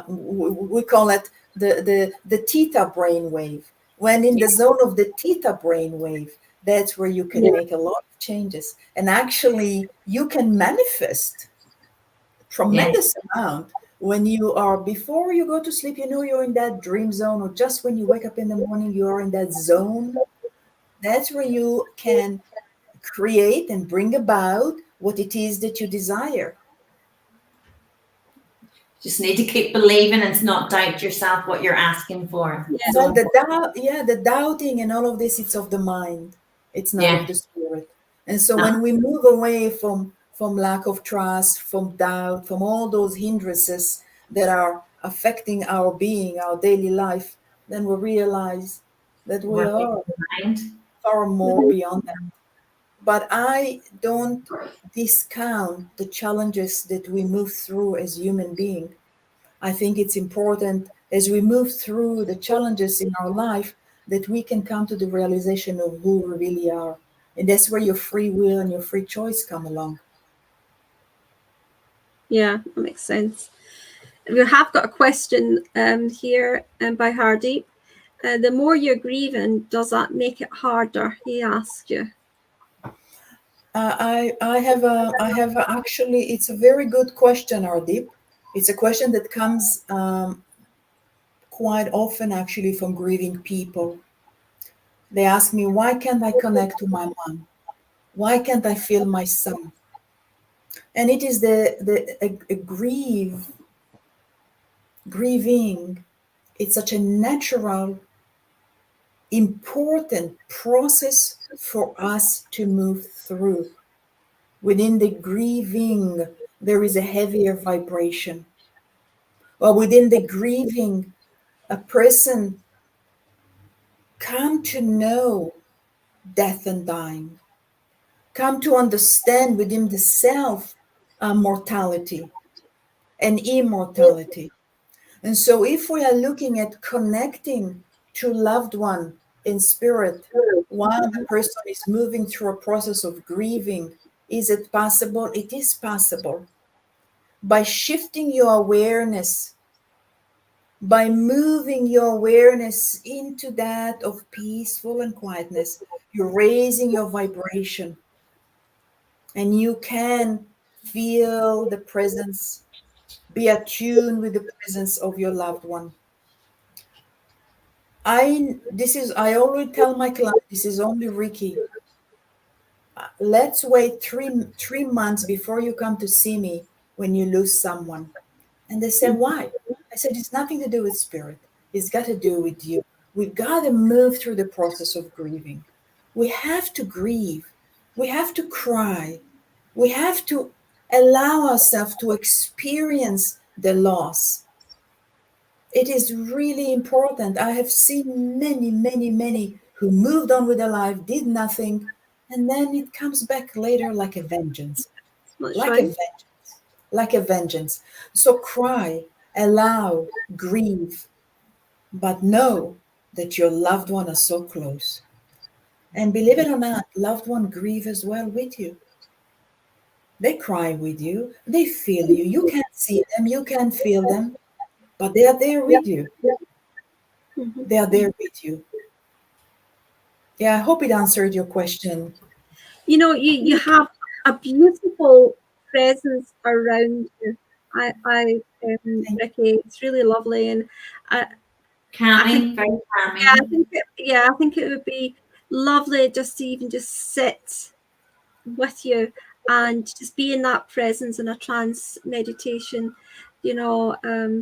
we call it the theta brainwave. When in the zone of the theta brainwave, that's where you can make a lot of changes. And actually, you can manifest tremendous amount when you are, before you go to sleep, you know you're in that dream zone, or just when you wake up in the morning, you are in that zone. That's where you can create and bring about what it is that you desire. Just need to keep believing and not doubt yourself what you're asking for. Yeah. Well, the doubting and all of this, it's of the mind. It's not of the spirit. And so when we move away from lack of trust, from doubt, from all those hindrances that are affecting our being, our daily life, then we realize that we are far more beyond that. But I don't discount the challenges that we move through as human beings. I think it's important as we move through the challenges in our life that we can come to the realization of who we really are. And that's where your free will and your free choice come along. Yeah, that makes sense. We have got a question here by Hardeep. The more you're grieving, does that make it harder? He asked you. I have actually, it's a very good question, Hardeep. It's a question that comes quite often actually from grieving people. They ask me, why can't I connect to my mom? Why can't I feel my son? And it is grieving. It's such a natural, important process for us to move through. Within the grieving, there is a heavier vibration. Well, within the grieving, a person come to know death and dying, come to understand within the self mortality and immortality. And so if we are looking at connecting to loved one in spirit while the person is moving through a process of grieving, is it possible? It is possible. By shifting your awareness, by moving your awareness into that of peaceful and quietness, you're raising your vibration and you can feel the presence, be attuned with the presence of your loved one. I always tell my client, this is only Rickie. Let's wait three months before you come to see me when you lose someone. And they say, why? I said, it's nothing to do with spirit. It's got to do with you. We've got to move through the process of grieving. We have to grieve. We have to cry. We have to allow ourselves to experience the loss. It is really important. I have seen many who moved on with their life, did nothing, and then it comes back later like a vengeance. Like a vengeance. So cry, allow, grieve, but know that your loved one are so close. And believe it or not, loved one grieve as well with you. They cry with you. They feel you. You can't see them. You can't feel them. But they are there with you. They are there with you. Yeah, I hope it answered your question. You know, you have a beautiful presence around you. Rickie, it's really lovely, and calming, very calming. I think it would be lovely just to even just sit with you and just be in that presence in a trance meditation,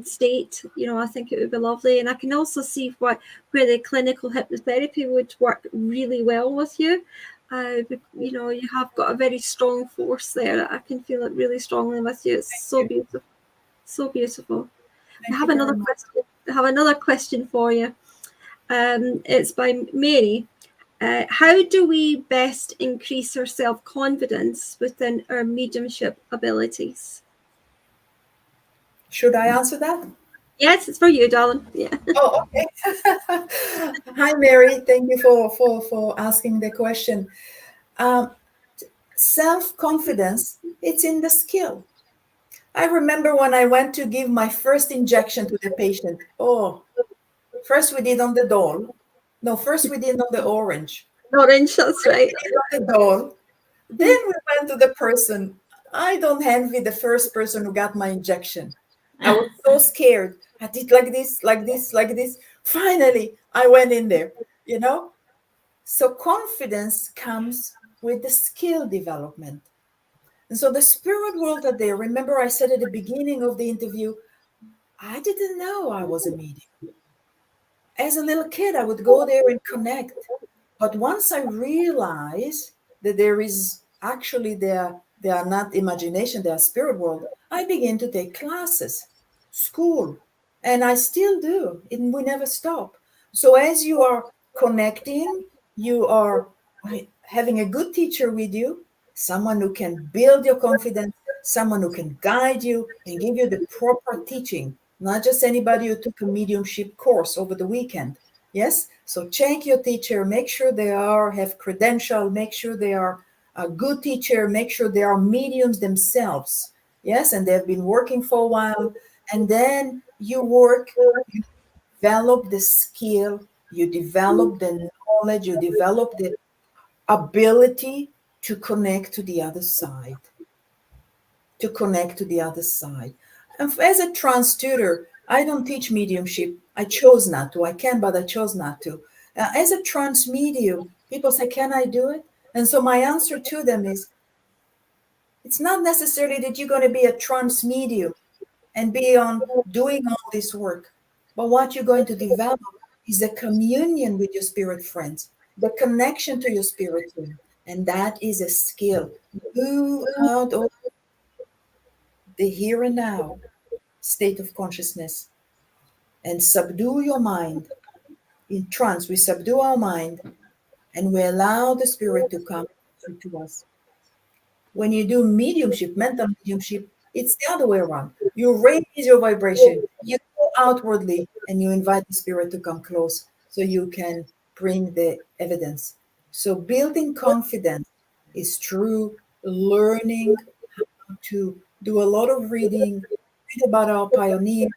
state. I think it would be lovely, and I can also see where the clinical hypnotherapy would work really well with you. You have got a very strong force there. I can feel it really strongly with you. It's so beautiful, so beautiful. I have another question. I have another question for you. It's by Mary. How do we best increase our self-confidence within our mediumship abilities? Should I answer that? Yes, it's for you, darling. Yeah. Oh, okay. Hi, Mary. Thank you for asking the question. Um, Self-confidence, it's in the skill. I remember when I went to give my first injection to the patient. Oh, first we did on the doll. No, first we did on the orange. Orange, that's right. We did on the doll. Then we went to the person. I don't envy the first person who got my injection. I was so scared. I did like this, like this, like this. Finally, I went in there, you know? So confidence comes with the skill development. And so the spirit world are there. Remember, I said at the beginning of the interview, I didn't know I was a medium. As a little kid, I would go there and connect. But once I realized that there is actually they are not imagination, they are spirit world, I began to take classes, school, and I still do. And we never stop. So as you are connecting, you are having a good teacher with you, someone who can build your confidence, someone who can guide you and give you the proper teaching, not just anybody who took a mediumship course over the weekend. Yes, so check your teacher, make sure they have credential, make sure they are a good teacher, make sure they are mediums themselves. Yes, and they've been working for a while. And then you develop the skill, you develop the knowledge, you develop the ability to connect to the other side. To connect to the other side. And as a trance tutor, I don't teach mediumship. I chose not to. I can, but I chose not to. As a trance medium, people say, can I do it? And so my answer to them is, it's not necessarily that you're going to be a trance medium and be on doing all this work. But what you're going to develop is a communion with your spirit friends, the connection to your spirit team. And that is a skill. Move out of the here and now state of consciousness and subdue your mind. In trance, we subdue our mind and we allow the spirit to come to us. When you do mediumship, mental mediumship, it's the other way around. You raise your vibration, you go outwardly, and you invite the spirit to come close so you can bring the evidence. So building confidence is through learning how to do a lot of reading, read about our pioneers,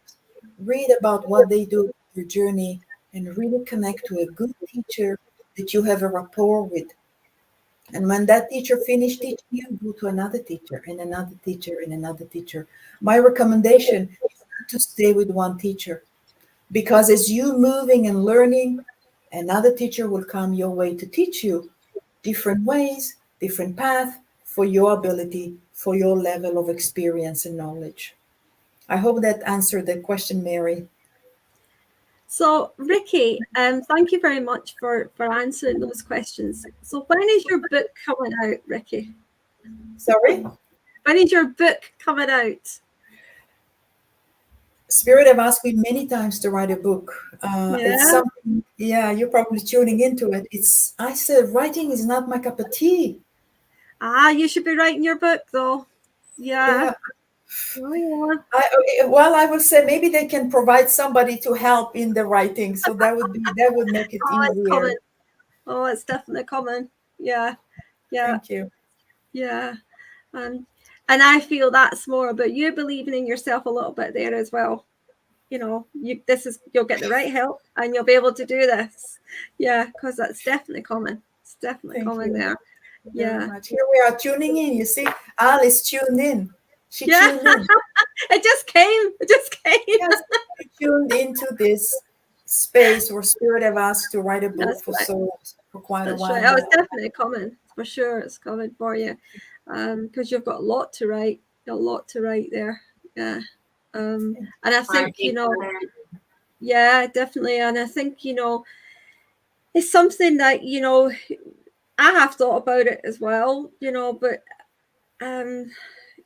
read about what they do, their journey, and really connect to a good teacher that you have a rapport with. And when that teacher finished teaching you, go to another teacher and another teacher and another teacher. My recommendation is not to stay with one teacher, because as you moving and learning, another teacher will come your way to teach you different ways, different path for your ability, for your level of experience and knowledge. I hope that answered the question, Mary. So, Rickie, thank you very much for answering those questions. So, when is your book coming out, Rickie? Sorry? When is your book coming out? Spirit have asked me many times to write a book. It's something, you're probably tuning into it. I said, writing is not my cup of tea. You should be writing your book, though. Yeah. Oh, yeah. I will say maybe they can provide somebody to help in the writing, so that would make it easier. It's definitely coming. Yeah. Thank you. Yeah. And I feel that's more about you believing in yourself a little bit there as well. You know, you'll get the right help and you'll be able to do this. Yeah, because that's definitely coming. It's definitely coming there. Very much. Here we are tuning in. You see, Alice tuned in. She tuned in. It just came. Yes, she tuned into this space where Spirit have asked to write a book for quite a while. Right. Oh, it's definitely coming. For sure, it's coming for you. Because you've got a lot to write. A lot to write there. Yeah. And I think, yeah, definitely. And I think, it's something that, I have thought about it as well, but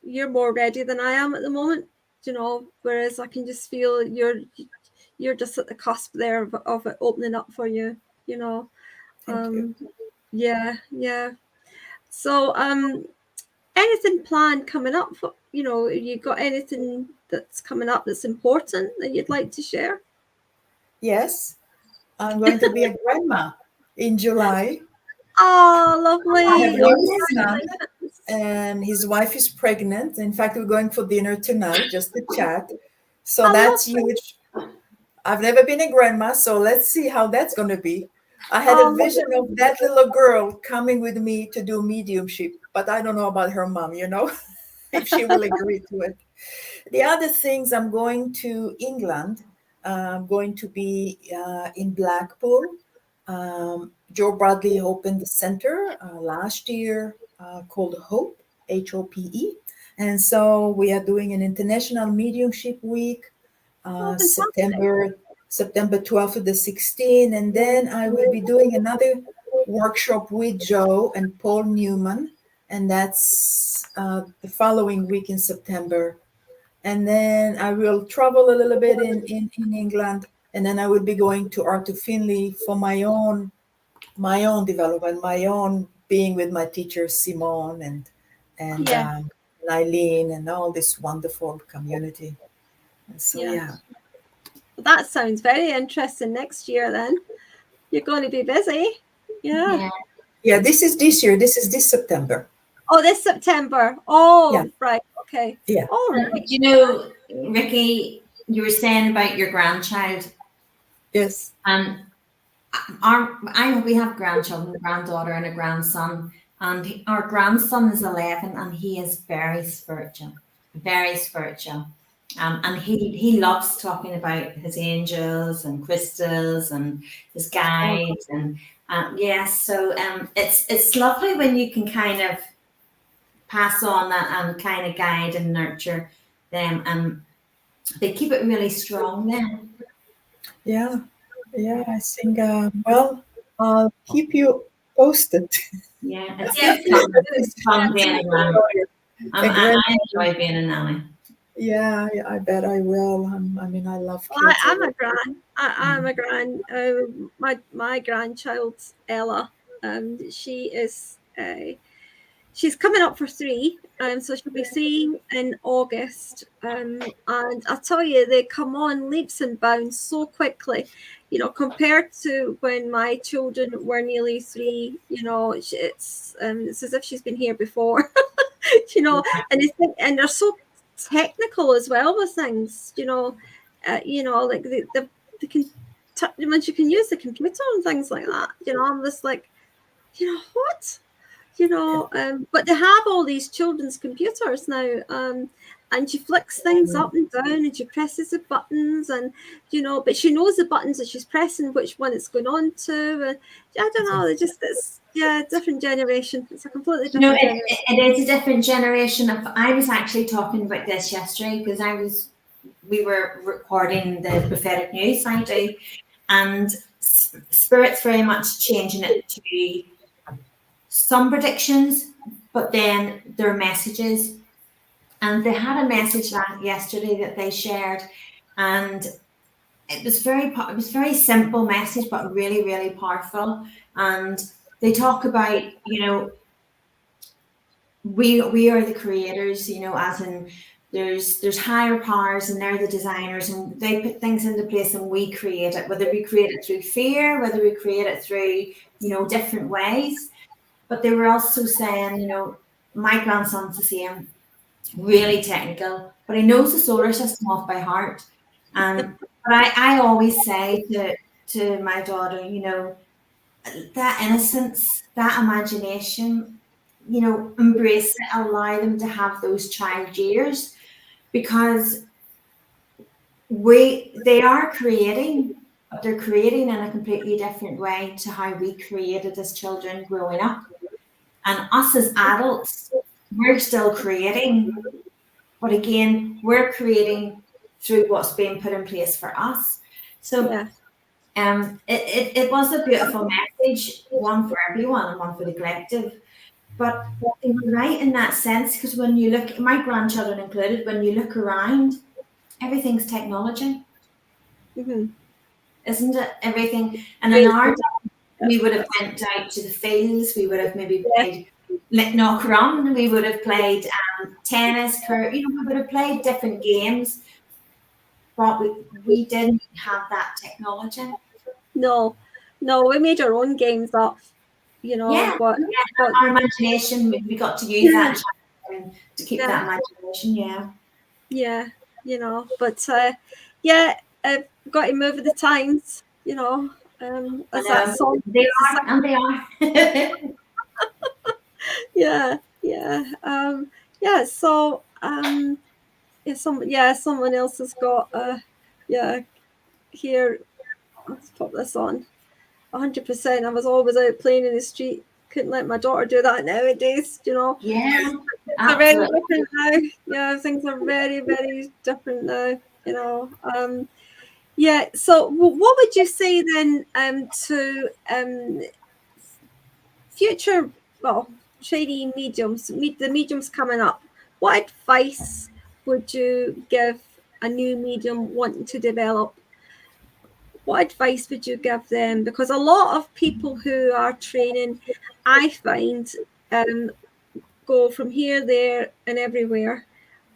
you're more ready than I am at the moment, whereas I can just feel you're just at the cusp there of it opening up for you, Thank you. Yeah. So anything planned coming up? For, you got anything that's coming up that's important that you'd like to share? Yes, I'm going to be a grandma in July. Oh, lovely. I have one son, and his wife is pregnant. In fact, we're going for dinner tonight just to chat. So that's huge. I've never been a grandma, so let's see how that's going to be. I had a vision of that little girl coming with me to do mediumship, but I don't know about her mom, if she will agree to it. The other things, I'm going to England. I'm going to be in Blackpool. Joe Bradley opened the center last year called Hope, Hope. And so we are doing an international mediumship week, September 12th to the 16th. And then I will be doing another workshop with Joe and Paul Newman. And that's the following week in September. And then I will travel a little bit in England. And then I will be going to Arthur Findlay for my own development, my own being with my teacher Simone and Eileen and all this wonderful community. And so Well, that sounds very interesting. Next year, then you're going to be busy. Yeah. This is this year. This is this September. Oh, this September. Oh, right. Okay. Yeah. All right. You know, Rickie, you were saying about your grandchild. Yes. And we have grandchildren, a granddaughter and a grandson. And our grandson is 11 and he is very spiritual, very spiritual. And he loves talking about his angels and crystals and his guides. And so it's lovely when you can kind of pass on that and kind of guide and nurture them. And they keep it really strong then. Yeah, I think, I'll keep you posted. Yeah, it's fun being a nanny. I enjoy being a nanny. Yeah, I bet I will. I love kids. Well, I'm a gran. I'm a gran. My grandchild Ella. She is. She's coming up for 3. So she'll be 3 in August. And I tell you, they come on leaps and bounds so quickly. Compared to when my children were nearly 3. It's as if she's been here before. And they're so technical as well with things, like they can once you can use the computer and things like that, I'm just like, what, but they have all these children's computers now, and she flicks things up and down and she presses the buttons and but she knows the buttons that she's pressing, which one it's going on to, and I don't know, it's different generation. It's a completely different generation. It is a different generation. I was actually talking about this yesterday because we were recording the prophetic news I do, and Spirit's very much changing it to be some predictions, but then their messages. And they had a message yesterday that they shared, and it was very simple message, but really, really powerful. And they talk about, we are the creators, as in there's higher powers and they're the designers and they put things into place and we create it, whether we create it through fear, whether we create it through, different ways. But they were also saying, my grandson's the same, really technical, but he knows the solar system off by heart. But I always say to my daughter, that innocence, that imagination, embrace it, allow them to have those child years, because they are creating, but they're creating in a completely different way to how we created as children growing up. And us as adults, we're still creating, but again, we're creating through what's being put in place for us. So it was a beautiful message, one for everyone and one for the collective. But they were right in that sense, because when you look, my grandchildren included, when you look around, everything's technology. Mm-hmm. Isn't it? Everything. And in our day, we would have went out to the fields, we would have maybe played knock run. We would have played tennis, we would have played different games, but we didn't have that technology. No, we made our own games up, but our imagination, we got to use that to keep that imagination. But I've got to move with the times, as that song. They are. So someone else has got here. Let's pop this on. 100%. I was always out playing in the street. Couldn't let my daughter do that nowadays, Yeah, they're very different now. Yeah, things are very, very different now, So what would you say then to future, trainee mediums, the mediums coming up? What advice would you give a new medium wanting to develop? What advice would you give them? Because a lot of people who are training, I find, go from here, there, and everywhere,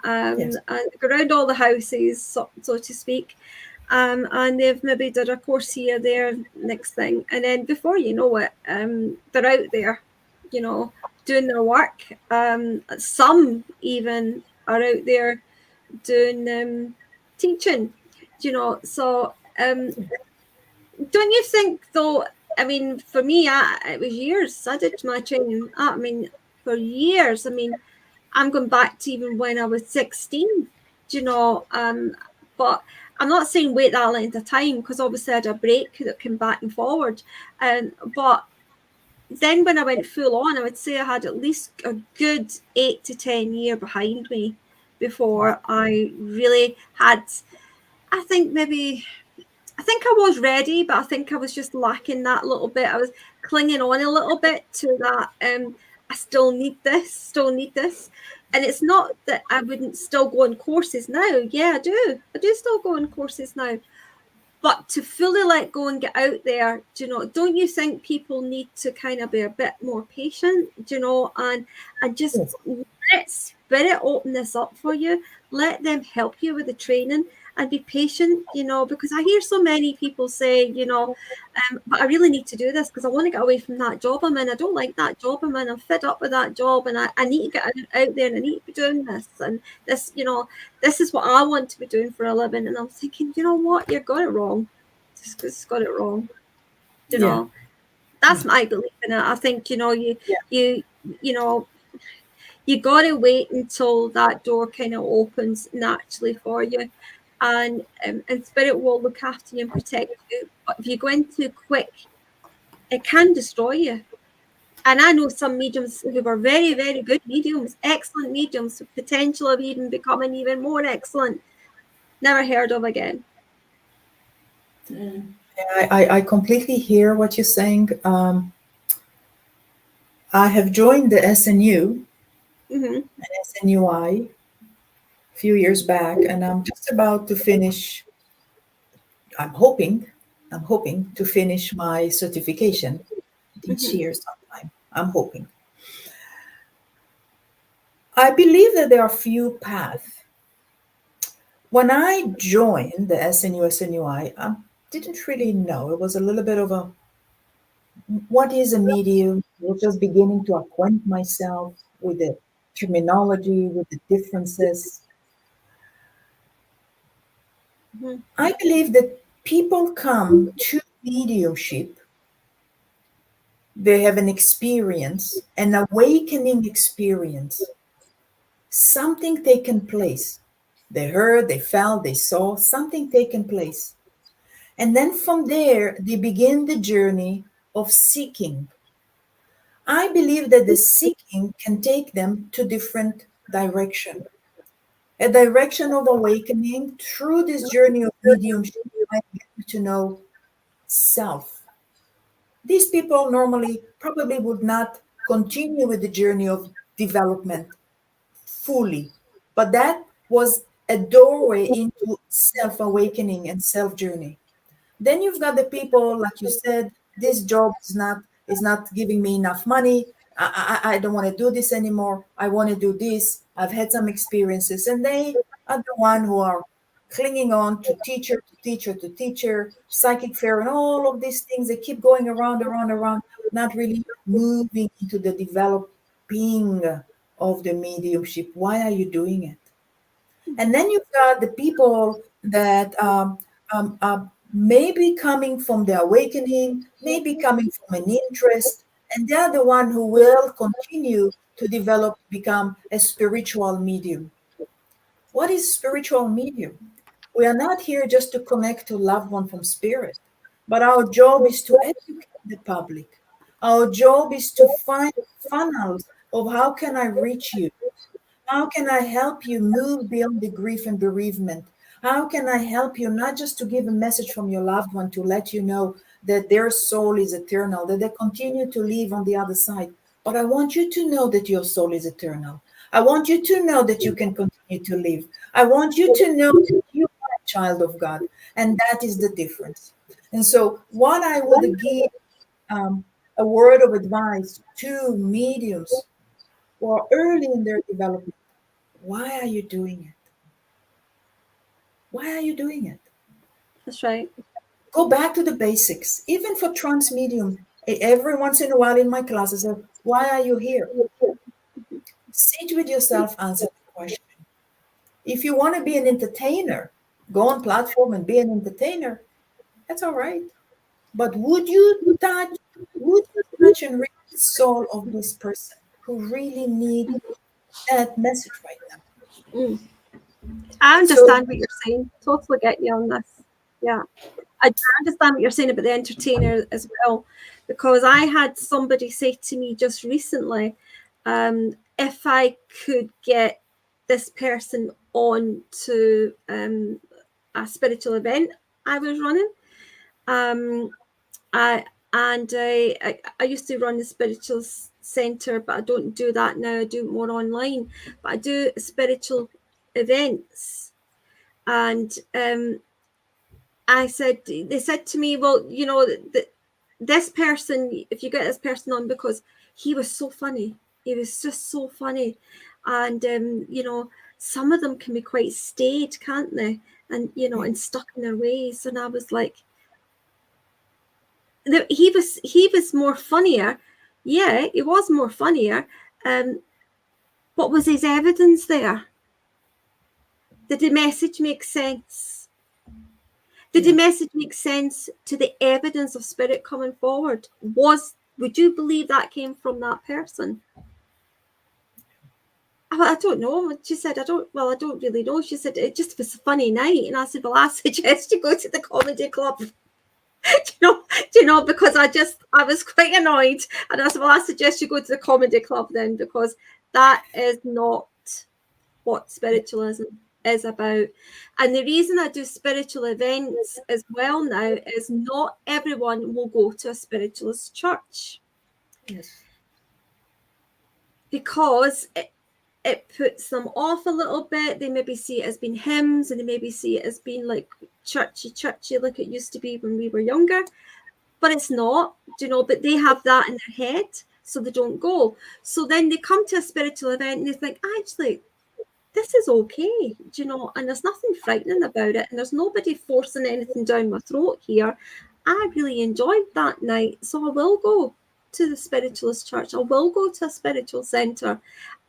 and go around all the houses, so to speak. And they've maybe did a course here, there, next thing, and then before you know it, they're out there, doing their work. Some even are out there doing teaching, So don't you think, though? I mean, for me, it was years. I did my training. For years. I'm going back to even when I was 16. But I'm not saying wait that length of time, because obviously I had a break that came back and forward. But then when I went full on, I would say I had at least a good 8 to 10 year behind me before I really had. I think I was ready, but I think I was just lacking that little bit. I was clinging on a little bit to that. I still need this. And it's not that I wouldn't still go on courses now. Yeah, I do. I do still go on courses now. But to fully let go and get out there, don't you think people need to kind of be a bit more patient, and just let Spirit open this up for you. Let them help you with the training and be patient, because I hear so many people say, but I really need to do this because I want to get away from that job I'm in. I don't like that job I'm in. I'm fed up with that job, and I need to get out there, and I need to be doing this. And this, this is what I want to be doing for a living. And I'm thinking, you know what? You got it wrong. Just got it wrong. That's my belief in it. I think, you got to wait until that door kind of opens naturally for you. And Spirit will look after you and protect you. But if you go in too quick, it can destroy you. And I know some mediums who are very, very good mediums, excellent mediums, with potential of even becoming even more excellent, never heard of again. I completely hear what you're saying. I have joined the SNU, and SNUI, a few years back, and I'm just about to finish. I'm hoping to finish my certification each year sometime. I'm hoping. I believe that there are few paths. When I joined the SNU, SNUI, I didn't really know. It was a little bit of what is a medium? I was just beginning to acquaint myself with the terminology, with the differences. I believe that people come to mediumship, they have an experience, an awakening experience, something taken place. They heard, they felt, they saw something taken place. And then from there, they begin the journey of seeking. I believe that the seeking can take them to different direction. A direction of awakening through this journey of mediumship, I get to know self. These people normally probably would not continue with the journey of development fully, but that was a doorway into self-awakening and self-journey. Then you've got the people, like you said, this job is not giving me enough money. I don't want to do this anymore. I want to do this. I've had some experiences. And they are the one who are clinging on to teacher, to teacher, to teacher, psychic fair, and all of these things. They keep going around, not really moving into the developing of the mediumship. Why are you doing it? And then you've got the people that maybe coming from the awakening, maybe coming from an interest, and they're the one who will continue to develop, become a spiritual medium. What is spiritual medium? We are not here just to connect to loved one from spirit, but our job is to educate the public. Our job is to find funnels of how can I reach you? How can I help you move beyond the grief and bereavement? How can I help you not just to give a message from your loved one to let you know that their soul is eternal, that they continue to live on the other side, but I want you to know that your soul is eternal. I want you to know that you can continue to live. I want you to know that you are a child of God, and that is the difference. And so what I would give a word of advice to mediums who are early in their development: why are you doing it? Why are you doing it? That's right. Go back to the basics. Even for Trance Medium, every once in a while in my classes, I say, why are you here? Sit with yourself, answer the question. If you want to be an entertainer, go on platform and be an entertainer. That's all right. But would you touch and reach the soul of this person who really need that message right now? Mm. I understand what you're saying. Totally get you on this. Yeah. I understand what you're saying about the entertainer as well, because I had somebody say to me just recently, if I could get this person on to a spiritual event I was running, I used to run the spiritual center, but I don't do that now. I do more online, but I do spiritual events. And they said to me, well, you know, this person, if you get this person on, because he was so funny, he was just so funny. And, you know, some of them can be quite staid, can't they? And, you know, and stuck in their ways. And I was like, he was more funnier. Yeah, he was more funnier. What was his evidence there? Did the message make sense? Did the message make sense to the evidence of spirit coming forward? Would you believe that came from that person? I don't know. She said, I don't really know. She said, it just was a funny night. And I said, well, I suggest you go to the comedy club. Do you know, because I was quite annoyed. And I said, well, I suggest you go to the comedy club then, because that is not what spiritualism is about. And the reason I do spiritual events as well now is not everyone will go to a spiritualist church. Yes. Because it puts them off a little bit. They maybe see it as being hymns, and they maybe see it as being like churchy like it used to be when we were younger. But it's not, you know, but they have that in their head, so they don't go. So then they come to a spiritual event and they think, actually, this is okay, you know, and there's nothing frightening about it, and there's nobody forcing anything down my throat here. I really enjoyed that night, so I will go to the spiritualist church. I will go to a spiritual centre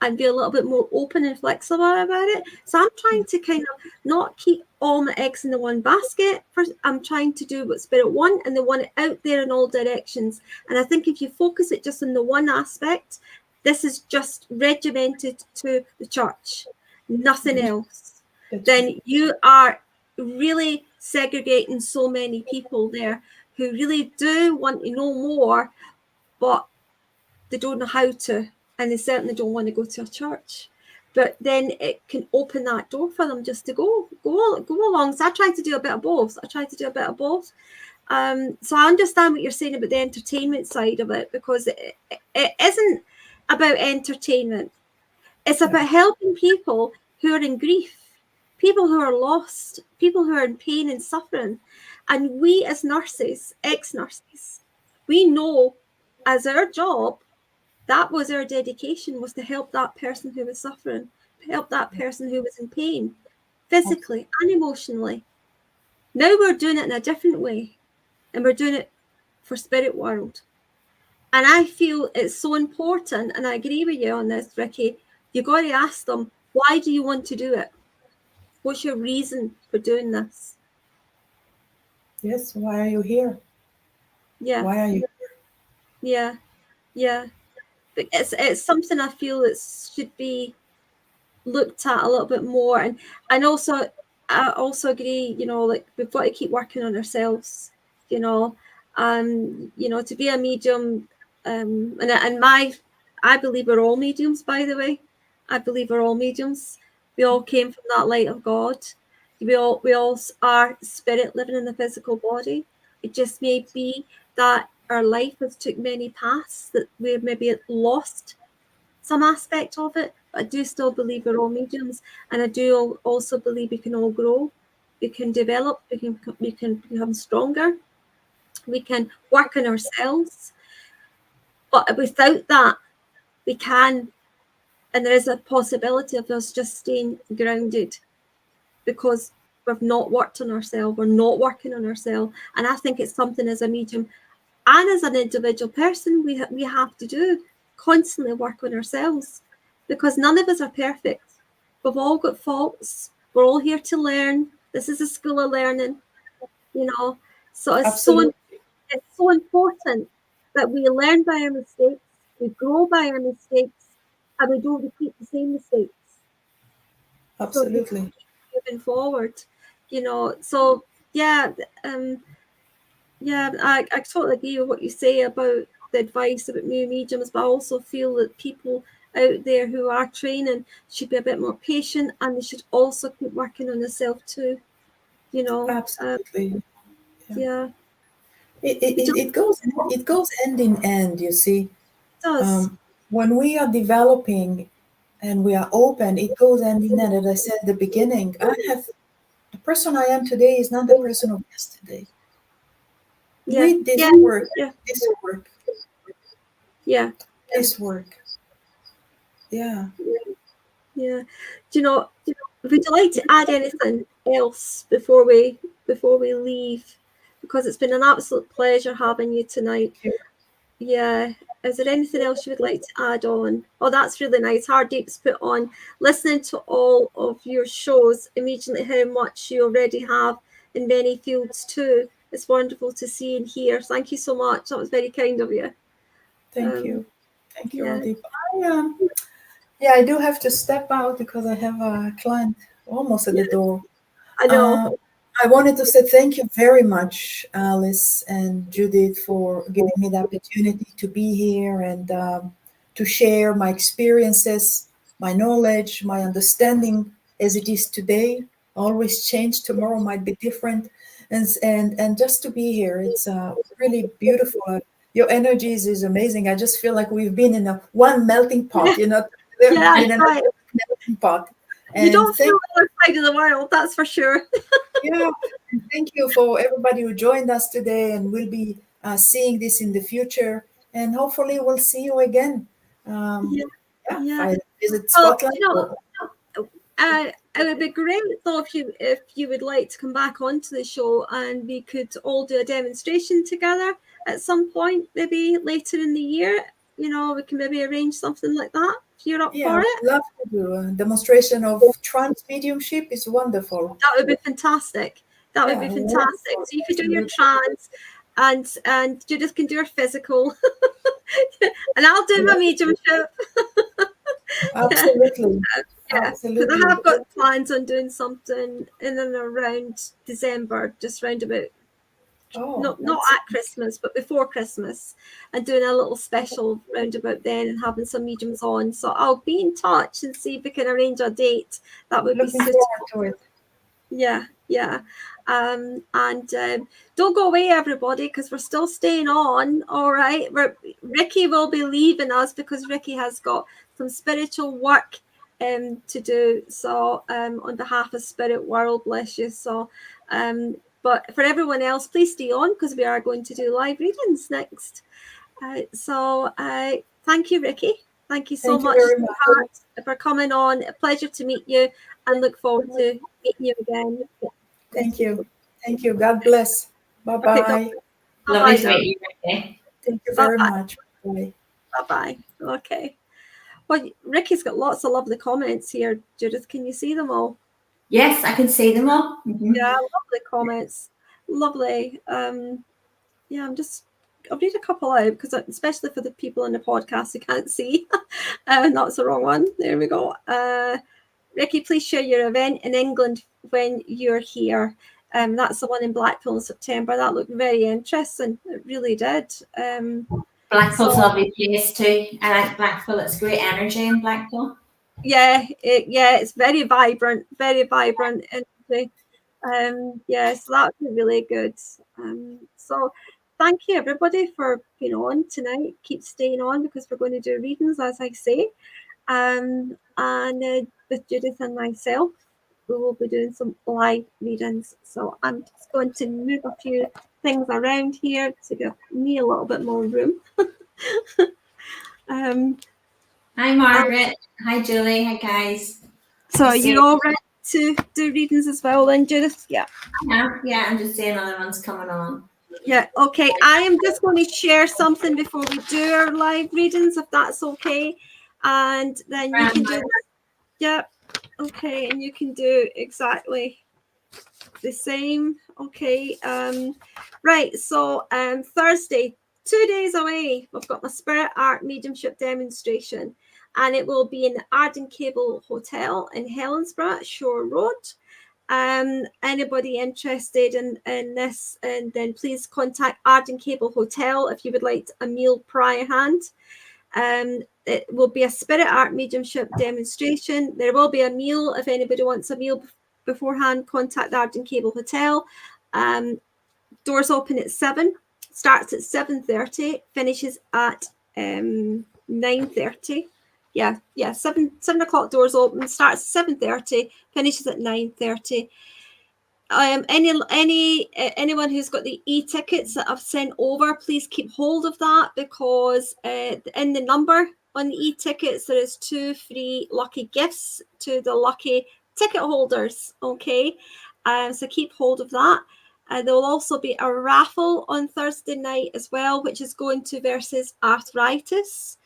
and be a little bit more open and flexible about it. So I'm trying to kind of not keep all my eggs in the one basket. First, I'm trying to do what spirit want, and they want it out there in all directions. And I think if you focus it just on the one aspect, this is just regimented to the church, nothing else, then you are really segregating so many people there who really do want to know more, but they don't know how to, and they certainly don't want to go to a church. But then it can open that door for them just to go along. So I try to do a bit of both. So I understand what you're saying about the entertainment side of it, because it isn't about entertainment. It's about helping people who are in grief, people who are lost, people who are in pain and suffering. And we as nurses, ex-nurses, we know as our job That was our dedication, was to help that person who was suffering, help that person who was in pain, physically and emotionally. Now we're doing it in a different way, and we're doing it for spirit world. And I feel it's so important, and I agree with you on this, Rickie. You've got to ask them, why do you want to do it? What's your reason for doing this? Yes, why are you here? Yeah. Why are you here? Yeah. But it's something I feel that should be looked at a little bit more. And also, I also agree, like, we've got to keep working on ourselves, to be a medium. I believe we're all mediums, by the way. I believe we're all mediums. We all came from that light of God. We all are spirit living in the physical body. It just may be that our life has took many paths, that we've maybe lost some aspect of it, but I do still believe we're all mediums, and I do also believe we can all grow, we can develop, we can become stronger, we can work on ourselves. But without that, we can, and there is a possibility of us just staying grounded because we've not worked on ourselves, we're not working on ourselves. And I think it's something as a medium and as an individual person we have to do, constantly work on ourselves, because none of us are perfect. We've all got faults. We're all here to learn. This is a school of learning, so it's so important that we learn by our mistakes, we grow by our mistakes, and we don't repeat the same mistakes. Absolutely. So we keep moving forward, so yeah. I totally agree with what you say about the advice about new mediums, but I also feel that people out there who are training should be a bit more patient, and they should also keep working on themselves too. Absolutely. Yeah. It goes hand in hand, you see. It does. When we are developing and we are open, it goes hand in hand. As I said at the beginning, the person I am today is not the person of yesterday. Yeah. With this work, this work. Yeah. This work. Yeah. Yeah. Would you like to add anything else before we leave? Because it's been an absolute pleasure having you tonight. Yeah. Is there anything else you would like to add on? Oh, that's really nice. Hardeep's put on, listening to all of your shows, immediately how much you already have in many fields too. It's wonderful to see and hear. Thank you so much. That was very kind of you. Thank you. Thank you, Yeah. Hardeep. I do have to step out because I have a client almost at the door. I know. I wanted to say thank you very much, Alice and Judith, for giving me the opportunity to be here and to share my experiences, my knowledge, my understanding as it is today. Always change. Tomorrow might be different, and just to be here, it's really beautiful. Your energies is amazing. I just feel like we've been in one melting pot, in a melting pot. And you don't feel the other side of the world, that's for sure. Yeah, and thank you for everybody who joined us today, and we'll be seeing this in the future, and hopefully we'll see you again. If I visit Scotland. It would be great though if you would like to come back onto the show and we could all do a demonstration together at some point, maybe later in the year. We can maybe arrange something like that if you're up for it. I'd love to do a demonstration of trance mediumship. Is wonderful. That would be fantastic. That would be fantastic. So you could do your trance, and Judith can do her physical, and I'll do my mediumship. Absolutely. Because I have got plans on doing something in and around December, just round about. Not at Christmas, but before Christmas, and doing a little special round about then and having some mediums on. So I'll be in touch and see if we can arrange a date that would be suitable. Yeah. And don't go away, everybody, because we're still staying on. All right. Rickie will be leaving us because Rickie has got some spiritual work to do. So on behalf of Spirit World, bless you. So but for everyone else, please stay on because we are going to do live readings next. thank you, Rickie. Thank you so Thank you much, very much. for coming on. A pleasure to meet you, and look forward to meeting you again. Thank you. Thank you. God bless. Bye-bye. Okay, Lovely bye-bye to now. meet you, Rickie. Thank you Bye-bye. very much. Bye. Bye-bye. Okay. Well, Rickie's got lots of lovely comments here. Judith, can you see them all? Yes, I can see them all. Mm-hmm. Yeah, lovely comments. Lovely. Yeah, I'll read a couple out, because especially for the people in the podcast who can't see. That's the wrong one. There we go. Rickie, please share your event in England when you're here. That's the one in Blackpool in September. That looked very interesting. It really did. Blackpool's a lovely place too. I like Blackpool. It's great energy in Blackpool. Yeah, it's very vibrant energy. Yeah, so that would be really good. So thank you everybody for being on tonight. Keep staying on, because we're going to do readings, as I say. And with Judith and myself, we will be doing some live readings. So I'm just going to move a few things around here to give me a little bit more room. Hi, Margaret. Hi, Julie. Hi, guys. So you're all ready to do readings as well then, Judith? Yeah. Yeah, I'm just seeing other ones coming on. Yeah, okay. I am just going to share something before we do our live readings, if that's okay. And then you can do, yeah, okay, and you can do exactly the same. Okay. Right, so Thursday, 2 days away, we've got my Spirit Art Mediumship demonstration, and it will be in the Arden Cable Hotel in Helensburgh, Shore Road. Anybody interested in this, and then please contact Arden Cable Hotel if you would like a meal prior hand. It will be a Spirit Art Mediumship demonstration. There will be a meal. If anybody wants a meal beforehand, contact the Arden Cable Hotel. Doors open at 7, starts at 7:30, finishes at 9:30. Yeah, 7 o'clock doors open, starts at 7:30, finishes at 9:30. Anyone who's got the e-tickets that I've sent over, please keep hold of that, because in the number on the e-tickets there is 2 free lucky gifts to the lucky ticket holders. Okay, so keep hold of that. There will also be a raffle on Thursday night as well, which is going to Versus Arthritis.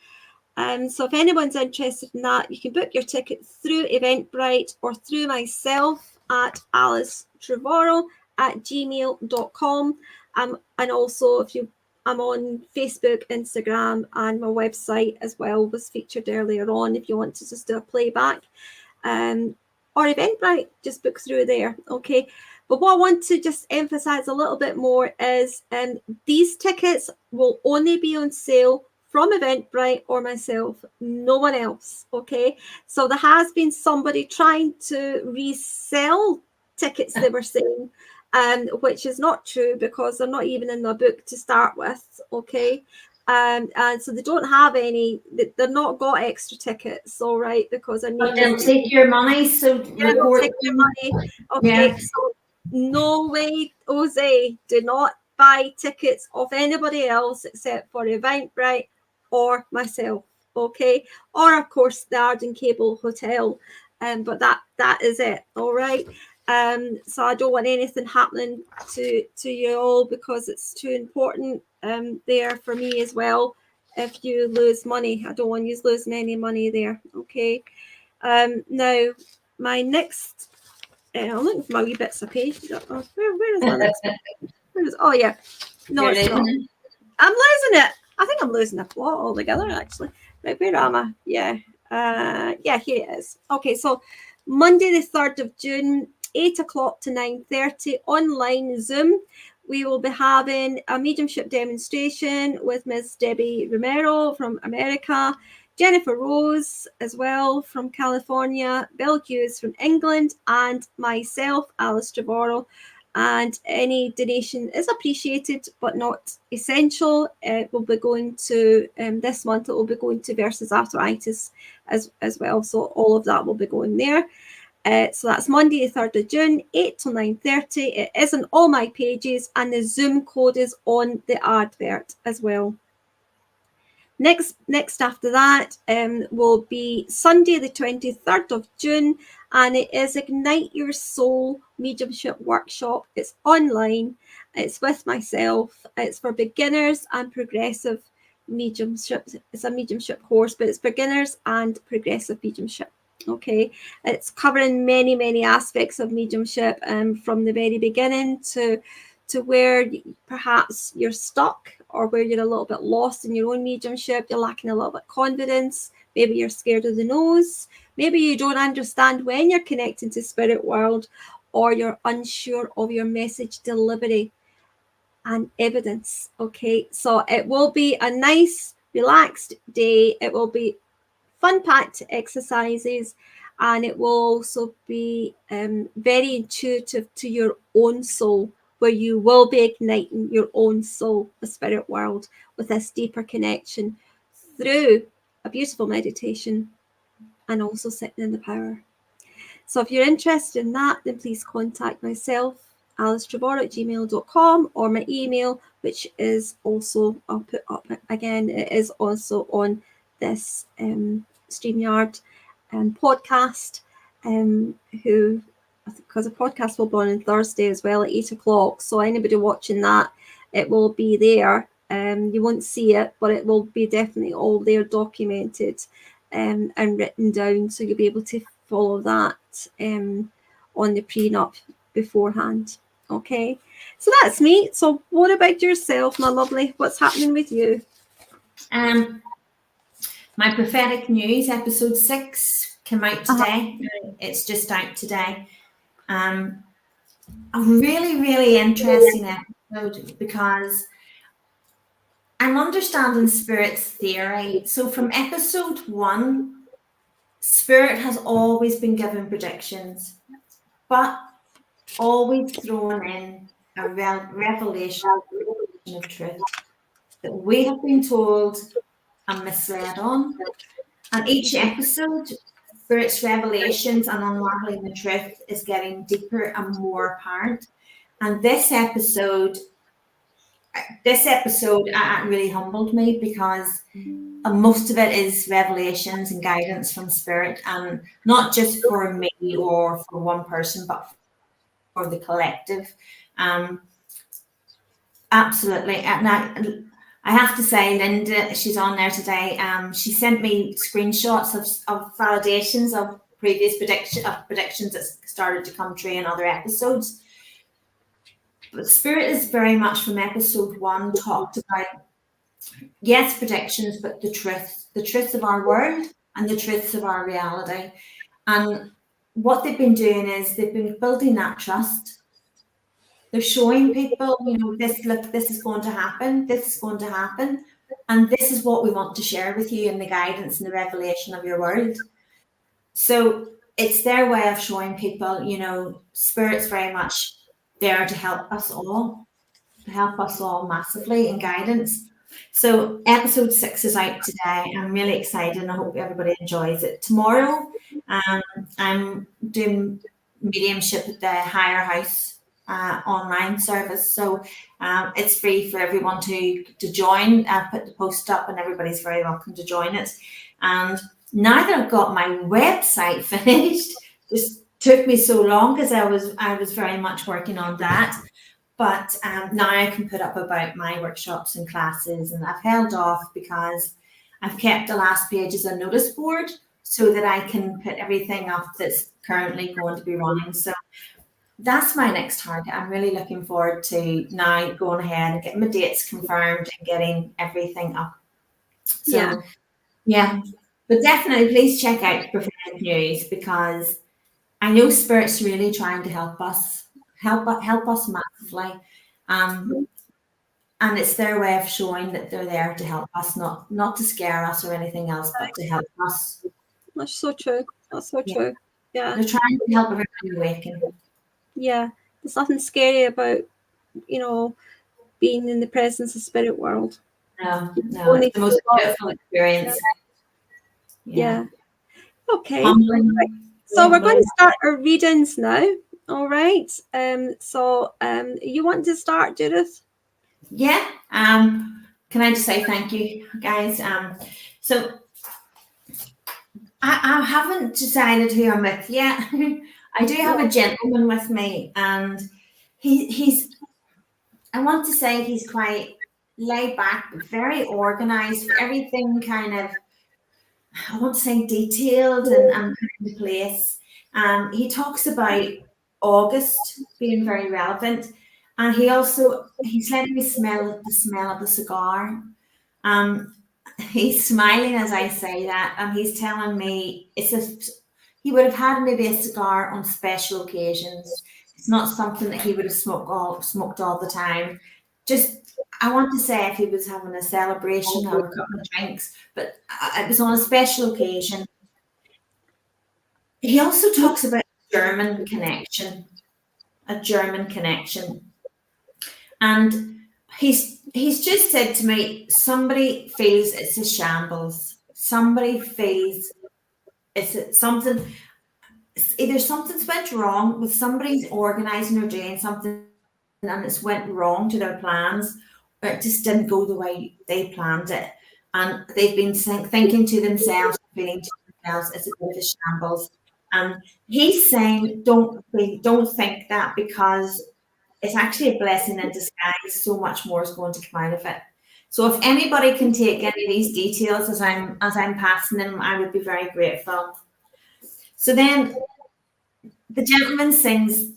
So if anyone's interested in that, you can book your ticket through Eventbrite or through myself at alicetrevorrow@gmail.com. And also, I'm on Facebook, Instagram, and my website as well was featured earlier on. If you want to just do a playback, or Eventbrite, just book through there. Okay. But what I want to just emphasize a little bit more is these tickets will only be on sale from Eventbrite or myself, no one else. Okay, so there has been somebody trying to resell tickets, they were saying, which is not true, because they're not even in the book to start with. Okay, and so they don't have any, they're not got extra tickets, all right, because I need they'll take your money, so yeah, they'll take your money. Okay, yeah. So no way, Jose, do not buy tickets off anybody else except for Eventbrite or myself. Okay, or of course the Arden Cable Hotel, but that is it. All right. So I don't want anything happening to you all, because it's too important there for me as well. If you lose money, I don't want you losing any money there. Okay. Now my next, I'm looking for my wee bits of page. Where is my next? Oh yeah, no, it's not. I'm losing it. I think I'm losing the plot altogether, actually. Right, where am I? Yeah, here it is. Okay, so Monday the 3rd of June, 8 o'clock to 9:30, online Zoom. We will be having a mediumship demonstration with Ms. Debbie Romero from America, Jennifer Rose as well from California, Bill Hughes from England, and myself, Alice Trevorrow. And any donation is appreciated but not essential. It will be going to, this month, it will be going to Versus Arthritis as well. So all of that will be going there. So that's Monday the 3rd of June, 8 till 9:30. It is on all my pages, and the Zoom code is on the advert as well. Next after that will be Sunday the 23rd of June, and it is Ignite Your Soul Mediumship Workshop. It's online, it's with myself, it's for beginners and progressive mediumship. It's a mediumship course, but it's beginners and progressive mediumship. Okay, it's covering many aspects of mediumship, from the very beginning to where perhaps you're stuck, or where you're a little bit lost in your own mediumship, you're lacking a little bit of confidence, maybe you're scared of the nose, maybe you don't understand when you're connecting to spirit world, or you're unsure of your message delivery and evidence. Okay, so it will be a nice relaxed day. It will be fun packed exercises, and it will also be very intuitive to your own soul, where you will be igniting your own soul, the spirit world, with this deeper connection through a beautiful meditation and also sitting in the power. So if you're interested in that, then please contact myself, alicetrevor@gmail.com, or my email, which is also, I'll put up again, it is also on this StreamYard podcast, because the podcast will be on Thursday as well at 8 o'clock. So anybody watching that, it will be there. You won't see it, but it will be definitely all there, documented and written down, so you'll be able to follow that on the prenup beforehand. Okay, so that's me. So what about yourself, my lovely? What's happening with you? My prophetic news episode 6 came out today. It's just out today. A really interesting episode, because I'm understanding Spirit's theory. So from episode 1, Spirit has always been given predictions, but always thrown in a revelation of truth that we have been told and misled on. And each episode, Spirit's revelations and unraveling the truth is getting deeper and more apparent. And this episode really humbled me, because most of it is revelations and guidance from Spirit, and not just for me or for one person, but for the collective. Absolutely. And I have to say, Linda, she's on there today. She sent me screenshots of validations of previous predictions that started to come true in other episodes. But Spirit is very much from episode 1 talked about, yes, predictions, but the truth of our world and the truths of our reality. And what they've been doing is they've been building that trust. They're showing people, this is going to happen, this is going to happen, and this is what we want to share with you in the guidance and the revelation of your world. So it's their way of showing people, Spirit's very much there to help us all massively in guidance. So episode 6 is out today. I'm really excited, and I hope everybody enjoys it. Tomorrow, I'm doing mediumship at the Higher House online service, so it's free for everyone to join. I put the post up, and everybody's very welcome to join it. And now that I've got my website finished, just took me so long because I was very much working on that, but now I can put up about my workshops and classes, and I've held off because I've kept the last page as a notice board so that I can put everything up that's currently going to be running. So that's my next target. I'm really looking forward to now going ahead and getting my dates confirmed and getting everything up. So yeah. But definitely please check out Prophetic News, because I know Spirit's really trying to help us massively. And it's their way of showing that they're there to help us, not to scare us or anything else, but to help us. That's so true. That's so true. Yeah. They're trying to help everybody awaken. Yeah. There's nothing scary about, being in the presence of spirit world. No, it's the most beautiful experience. Yeah. Okay. So we're going to start our readings now. All right. So you want to start, Judith? Yeah. can I just say thank you, guys? So I haven't decided who I'm with yet. I do have a gentleman with me, and he's I want to say he's quite laid back, but very organized. Everything kind of, I want to say, detailed and put into place. He talks about August being very relevant, and he's letting me smell the smell of the cigar. He's smiling as I say that, and he's telling me he would have had maybe a cigar on special occasions. It's not something that he would have smoked all the time. Just, I want to say if he was having a celebration or a couple of drinks, but it was on a special occasion. He also talks about a German connection, and he's just said to me, somebody feels it's a shambles. Somebody feels either something's went wrong with somebody's organising or doing something and it's went wrong to their plans, or it just didn't go the way they planned it. And they've been thinking to themselves, feeling to themselves, it's a bit of a shambles. And he's saying, don't think that, because it's actually a blessing in disguise. So much more is going to come out of it. So if anybody can take any of these details as I'm passing them, I would be very grateful. So then the gentleman sings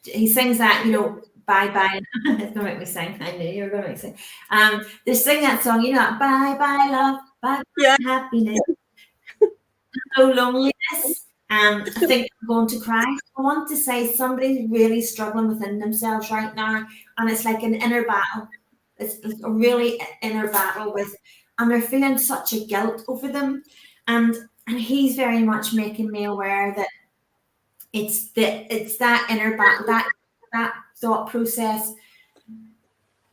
that, bye bye. It's gonna make me sing. I knew you were gonna make me sing. They sing that song, bye bye love, bye bye happiness, no loneliness. I think I'm going to cry. I want to say somebody's really struggling within themselves right now, and it's like an inner battle. It's a really inner battle and they're feeling such a guilt over them, and he's very much making me aware that it's that inner battle, that thought process.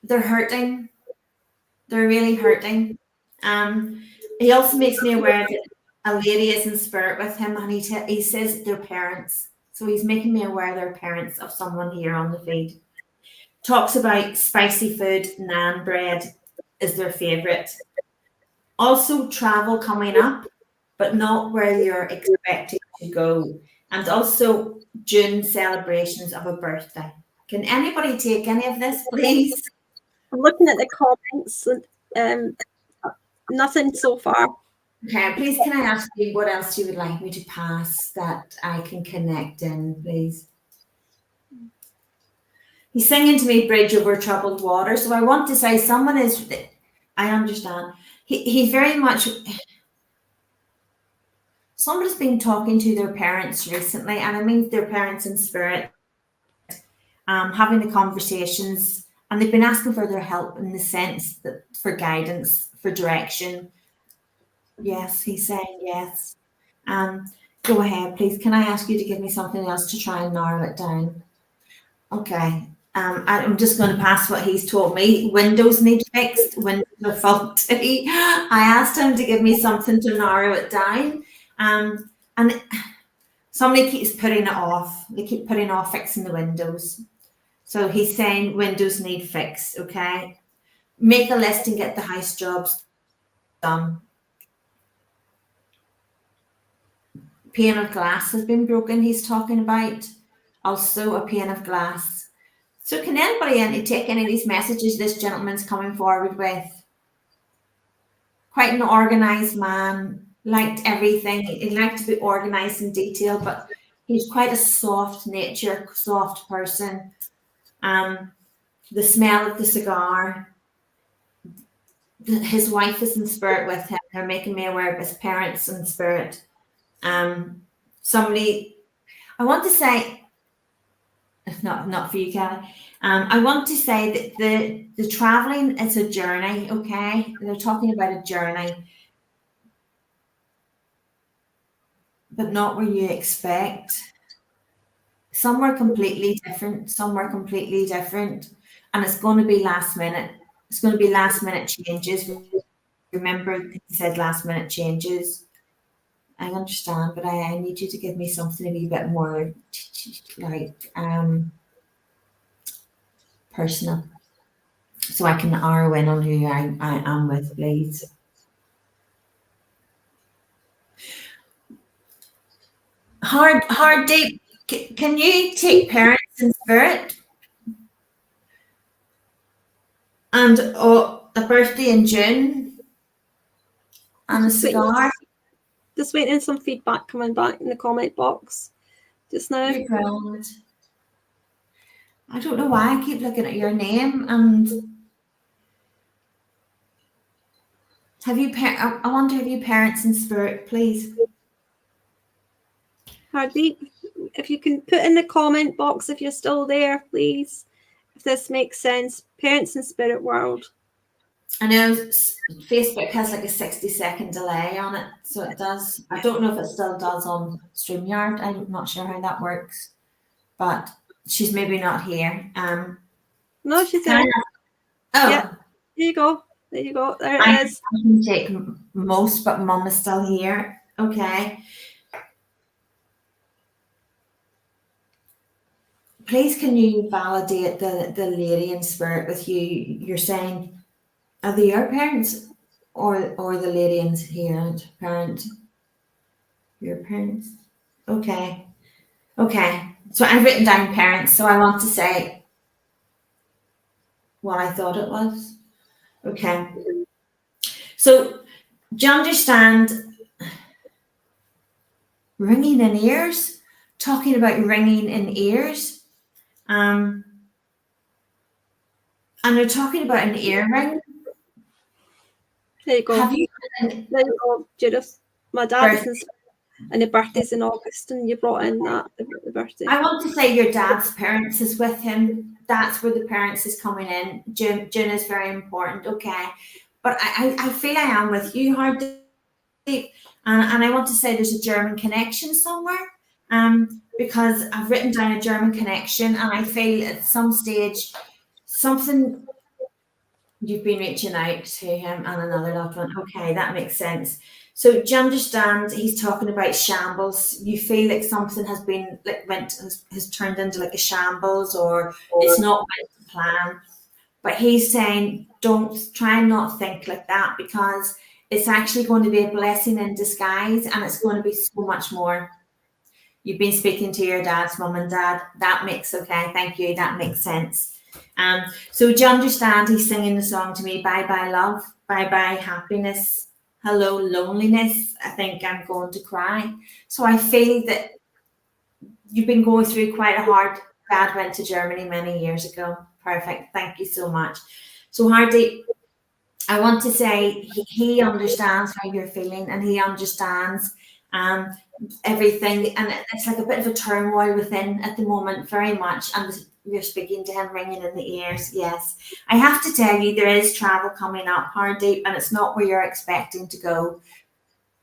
They're hurting. They're really hurting. He also makes me aware that a lady is in spirit with him, and he says they're parents. So he's making me aware they're parents of someone here on the feed. Talks about spicy food, naan bread is their favourite. Also travel coming up, but not where you're expected to go. And also June celebrations of a birthday. Can anybody take any of this, please? I'm looking at the comments, and nothing so far. Okay, please can I ask you what else you would like me to pass that I can connect in, please? He's singing to me Bridge Over Troubled Water. So I want to say I understand. He's very much, somebody's been talking to their parents recently, and I mean their parents in spirit, having the conversations, and they've been asking for their help in the sense that for guidance, for direction. Yes, he's saying yes. Go ahead, please. Can I ask you to give me something else to try and narrow it down? Okay. I'm just going to pass what he's told me. Windows need fixed. Windows are faulty. I asked him to give me something to narrow it down. And somebody keeps putting it off. They keep putting off fixing the windows. So he's saying windows need fixed, okay? Make a list and get the house jobs done. Pane of glass has been broken, he's talking about. Also a pane of glass. So can anybody take any of these messages this gentleman's coming forward with? Quite an organised man, liked everything. He liked to be organised in detail, but he's quite a soft nature, soft person. The smell of the cigar. His wife is in spirit with him. They're making me aware of his parents in spirit. Somebody, I want to say, not for you, Kelly. I want to say that the traveling is a journey, okay? They're talking about a journey, but not where you expect. Somewhere completely different, and it's going to be last minute. It's going to be last minute changes. Remember, he said last minute changes. I understand, but I need you to give me something a wee bit more like personal. so I can narrow in on who I am with, please. Hard deep. Can you take parents in spirit? And a birthday in June. And a cigar. Just waiting some feedback coming back in the comment box just now. You're grand. I don't know why I keep looking at your name. And have you? I wonder if you parents in spirit, please. Hardeep, if you can put in the comment box if you're still there, please. If this makes sense, parents in spirit world. I know Facebook has like a 60-second delay on it, so it does. I don't know if it still does on StreamYard. I'm not sure how that works, but she's maybe not here. No, she's there. Oh, yeah. There you go. There you go. There it is. I can take most, but Mum is still here. Okay. Please, can you validate the lady in spirit with you? You're saying, are they your parents or the lady in here parent? Your parents? Okay. Okay. So I've written down parents, so I want to say what I thought it was. Okay. So do you understand ringing in ears? Talking about ringing in ears. And they're talking about an earring. There you go. Have you there you go, Judith. My dad is and the birthday's in August, and you brought in that the birthday. I want to say your dad's parents is with him. That's where the parents is coming in. June is very important. Okay. But I feel I am with you, Hardeep. And I want to say there's a German connection somewhere. Because I've written down a German connection, and I feel at some stage something you've been reaching out to him and another loved one. Okay, that makes sense. So do you understand? He's talking about shambles. You feel like something has been has turned into like a shambles, or it's not went to plan. But he's saying, don't try and not think like that, because it's actually going to be a blessing in disguise, and it's going to be so much more. You've been speaking to your dad's mum and dad. That makes okay. Thank you. That makes sense. So do you understand? He's singing the song to me. Bye bye love. Bye bye happiness. Hello loneliness. I think I'm going to cry. So I feel that you've been going through quite a hard. Dad went to Germany many years ago. Perfect. Thank you so much. So Hardeep, I want to say he understands how you're feeling, and he understands everything, and it's like a bit of a turmoil within at the moment, very much, and you're speaking to him, ringing in the ears. Yes, I have to tell you, there is travel coming up, Hardeep, and it's not where you're expecting to go,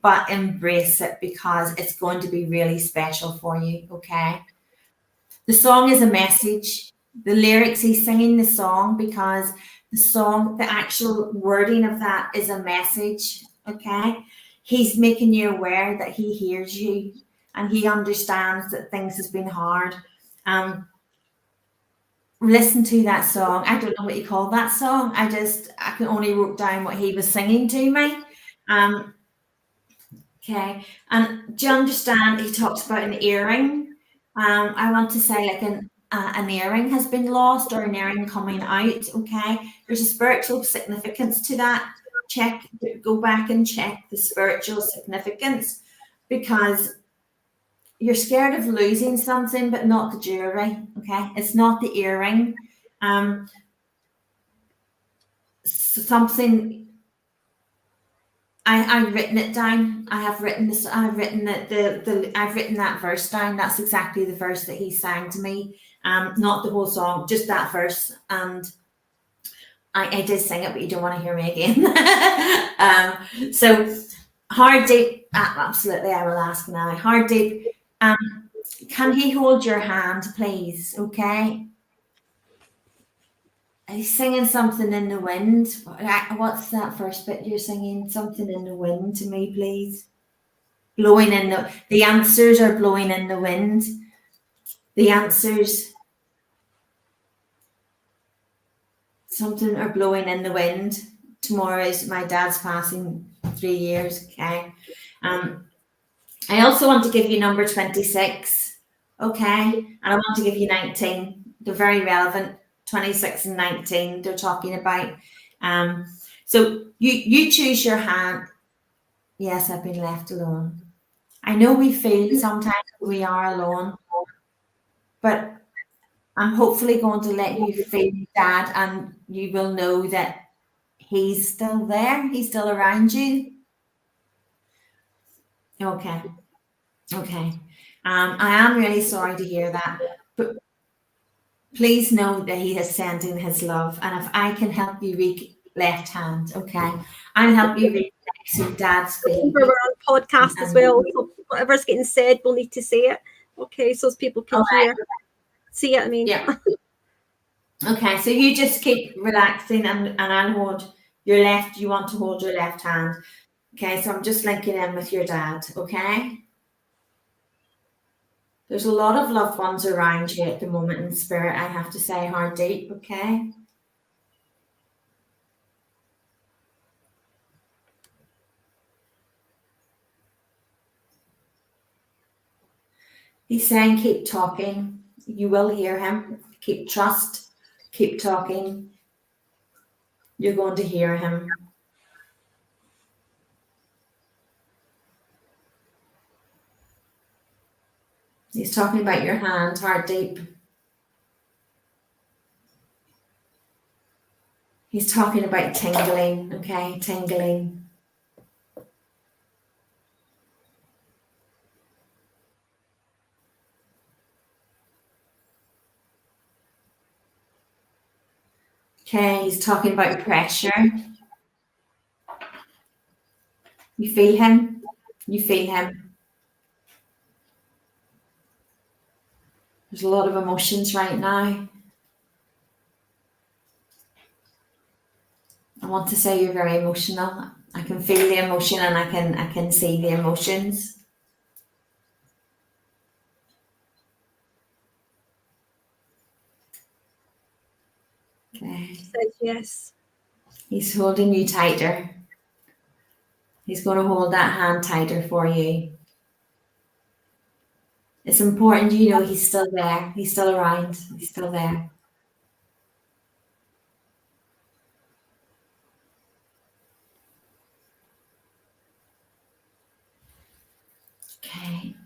but embrace it, because it's going to be really special for you. Okay, the song is a message. The lyrics, he's singing the song because the song, the actual wording of that is a message. Okay, he's making you aware that he hears you, and he understands that things has been hard. Listen to that song. I don't know what you call that song. I can only wrote down what he was singing to me. Okay, and do you understand? He talks about an earring. I want to say like an earring has been lost, or an earring coming out. Okay, there's a spiritual significance to that. Go back and check the spiritual significance, because you're scared of losing something, but not the jewelry. Okay, it's not the earring. Something. I've written it down. I have written this. I've written I've written that verse down. That's exactly the verse that he sang to me. Not the whole song, just that verse. And I did sing it, but you don't want to hear me again. So Hardeep, absolutely, I will ask now. Hardeep, can he hold your hand, please? Okay. He's singing something in the wind. What's that first bit you're singing? Something in the wind to me, please. Blowing in the answers are blowing in the wind. The answers. something are blowing in the wind. Tomorrow is my dad's passing 3 years. Okay. I also want to give you number 26. Okay. And I want to give you 19. They're very relevant. 26 and 19. They're talking about. So you choose your hand. Yes, I've been left alone. I know we feel sometimes we are alone, but I'm hopefully going to let you feel Dad, and you will know that he's still there. He's still around you. Okay. Okay. I am really sorry to hear that, but please know that he has sent in his love. And if I can help you read left hand, okay, I'll help you read next to Dad's feet. We're on podcast as well, so whatever's getting said, we'll need to say it. Okay, so as people can hear. See it, I mean. Yeah. Okay, so you just keep relaxing, and I'll hold your left. You want to hold your left hand. Okay, so I'm just linking in with your dad, okay? There's a lot of loved ones around you at the moment in spirit, I have to say, heart deep, okay? He's saying keep talking. You will hear him. Keep trust. Keep talking. You're going to hear him. He's talking about your hand, heart deep. He's talking about tingling, okay? Tingling. Okay, he's talking about pressure. You feel him? You feel him. There's a lot of emotions right now. I want to say you're very emotional. I can feel the emotion, and I can see the emotions. Okay. He says yes. He's holding you tighter. He's going to hold that hand tighter for you. It's important you know he's still there. He's still around. He's still there. Okay.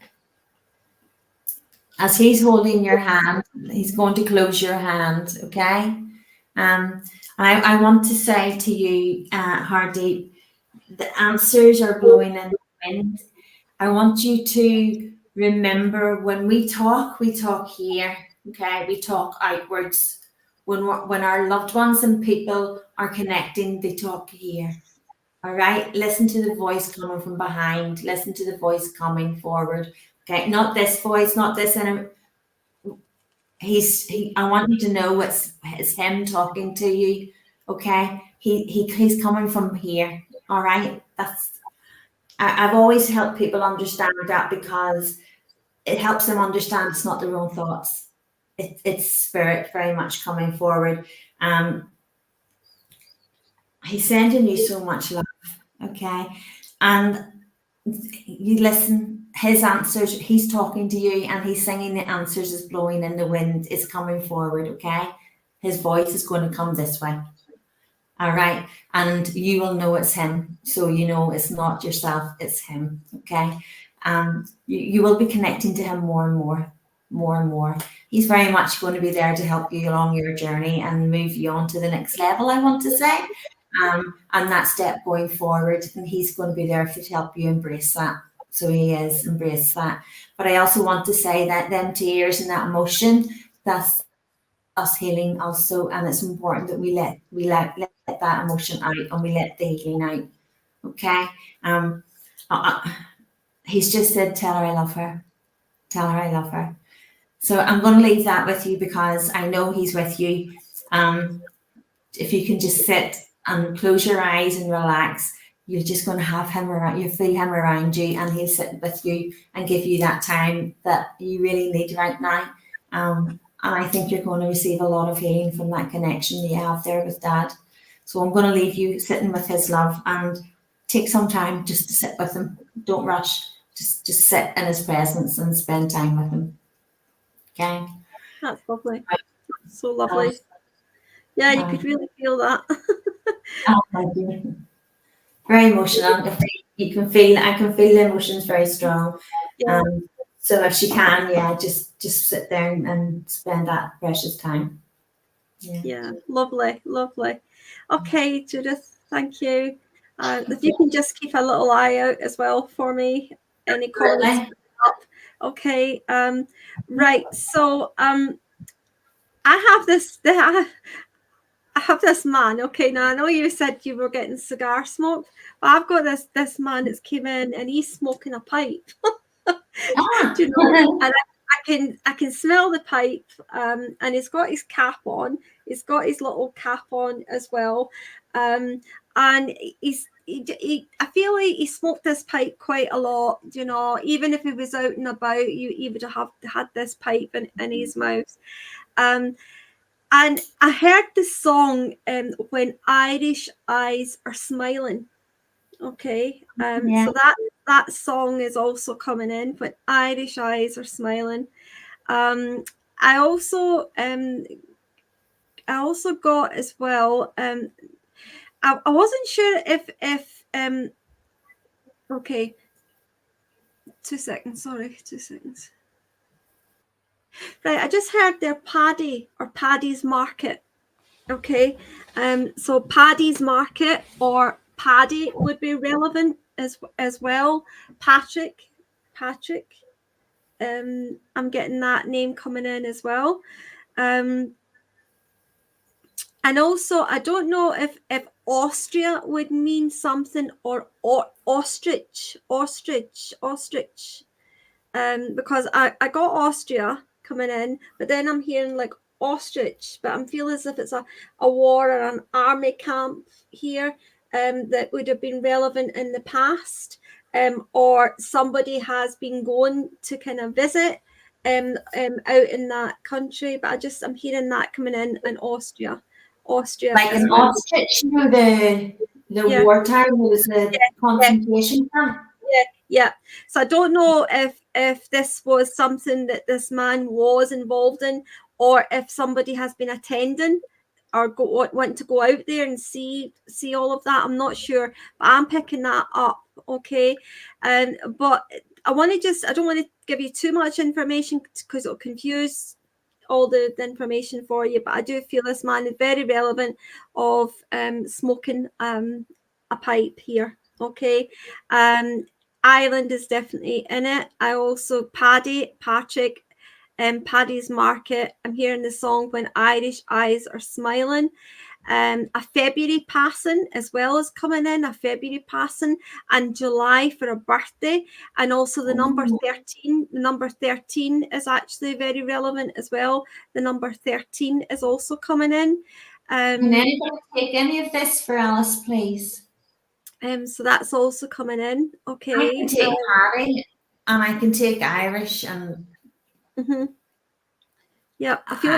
As he's holding your hand, he's going to close your hand, okay? I want to say to you, Hardeep, the answers are blowing in the wind. I want you to remember when we talk here, okay? We talk outwards. When our loved ones and people are connecting, they talk here. All right? Listen to the voice coming from behind. Listen to the voice coming forward. Okay? Not this voice, not this. I want you to know it's him talking to you. Okay? He's coming from here. All right? I've always helped people understand that, because it helps them understand it's not their own thoughts. It's spirit very much coming forward. He's sending you so much love, okay? And you listen, his answers, he's talking to you, and he's singing the answers is blowing in the wind, is coming forward, okay? His voice is going to come this way. All right, and you will know it's him, so you know it's not yourself, it's him, okay? You will be connecting to him more and more. He's very much going to be there to help you along your journey and move you on to the next level, I want to say, and that step going forward, and he's going to be there to help you embrace that. So he is, embrace that. But I also want to say that them tears and that emotion, that's us healing also, and it's important that we let that emotion out, and we let the healing out. Okay. He's just said, tell her I love her. Tell her I love her. So I'm going to leave that with you, because I know he's with you. If you can just sit and close your eyes and relax, you're just going to have him around. You feel him around you, and he'll sit with you and give you that time that you really need right now. And I think you're going to receive a lot of healing from that connection that you have there with Dad. So I'm going to leave you sitting with his love, and take some time just to sit with him. Don't rush. Just sit in his presence and spend time with him. Okay? That's lovely. So lovely. Yeah, you could really feel that. Oh, thank you. Very emotional. I can feel the emotions very strong. Yeah. So if she can, just sit there and spend that precious time. Yeah, lovely. Okay, Judith, thank you. If you can just keep a little eye out as well for me, any comments up. Okay. Right. So I have this man. Okay, now I know you said you were getting cigar smoke, but I've got this man that's came in and he's smoking a pipe. Do you know? And I can smell the pipe, and he's got his cap on. He's got his little cap on as well, and I feel like he smoked this pipe quite a lot. You know, even if he was out and about, he would have had this pipe in his mouth. And I heard the song "When Irish Eyes Are Smiling." Okay, so that song is also coming in, when Irish eyes are smiling. I also got as well. I wasn't sure if okay. 2 seconds. Sorry, 2 seconds. Right, I just heard there Paddy or Paddy's Market. Okay, so Paddy's Market or Paddy would be relevant as well. Patrick. I'm getting that name coming in as well. And also, I don't know if Austria would mean something, or ostrich. Because I got Austria coming in, but then I'm hearing like ostrich, but I'm feeling as if it's a war or an army camp here that would have been relevant in the past, or somebody has been going to kind of visit out in that country, but I'm hearing that coming in Austria like an ostrich, you know, the wartime was a concentration camp. Yeah. So I don't know if this was something that this man was involved in, or if somebody has been attending or want to go out there and see all of that. I'm not sure, but I'm picking that up. Okay. But I don't want to give you too much information because it'll confuse all the information for you. But I do feel this man is very relevant of smoking a pipe here. Okay. Ireland is definitely in it. I also Patrick, Paddy's Market. I'm hearing the song "When Irish Eyes Are Smiling." A February passing as well as coming in. A February passing and July for a birthday, and also the number 13. The number 13 is actually very relevant as well. The number 13 is also coming in. Can anybody take any of this for Alice, please? So that's also coming in. Okay. I can take Paddy, and I can take Irish, and yeah, I feel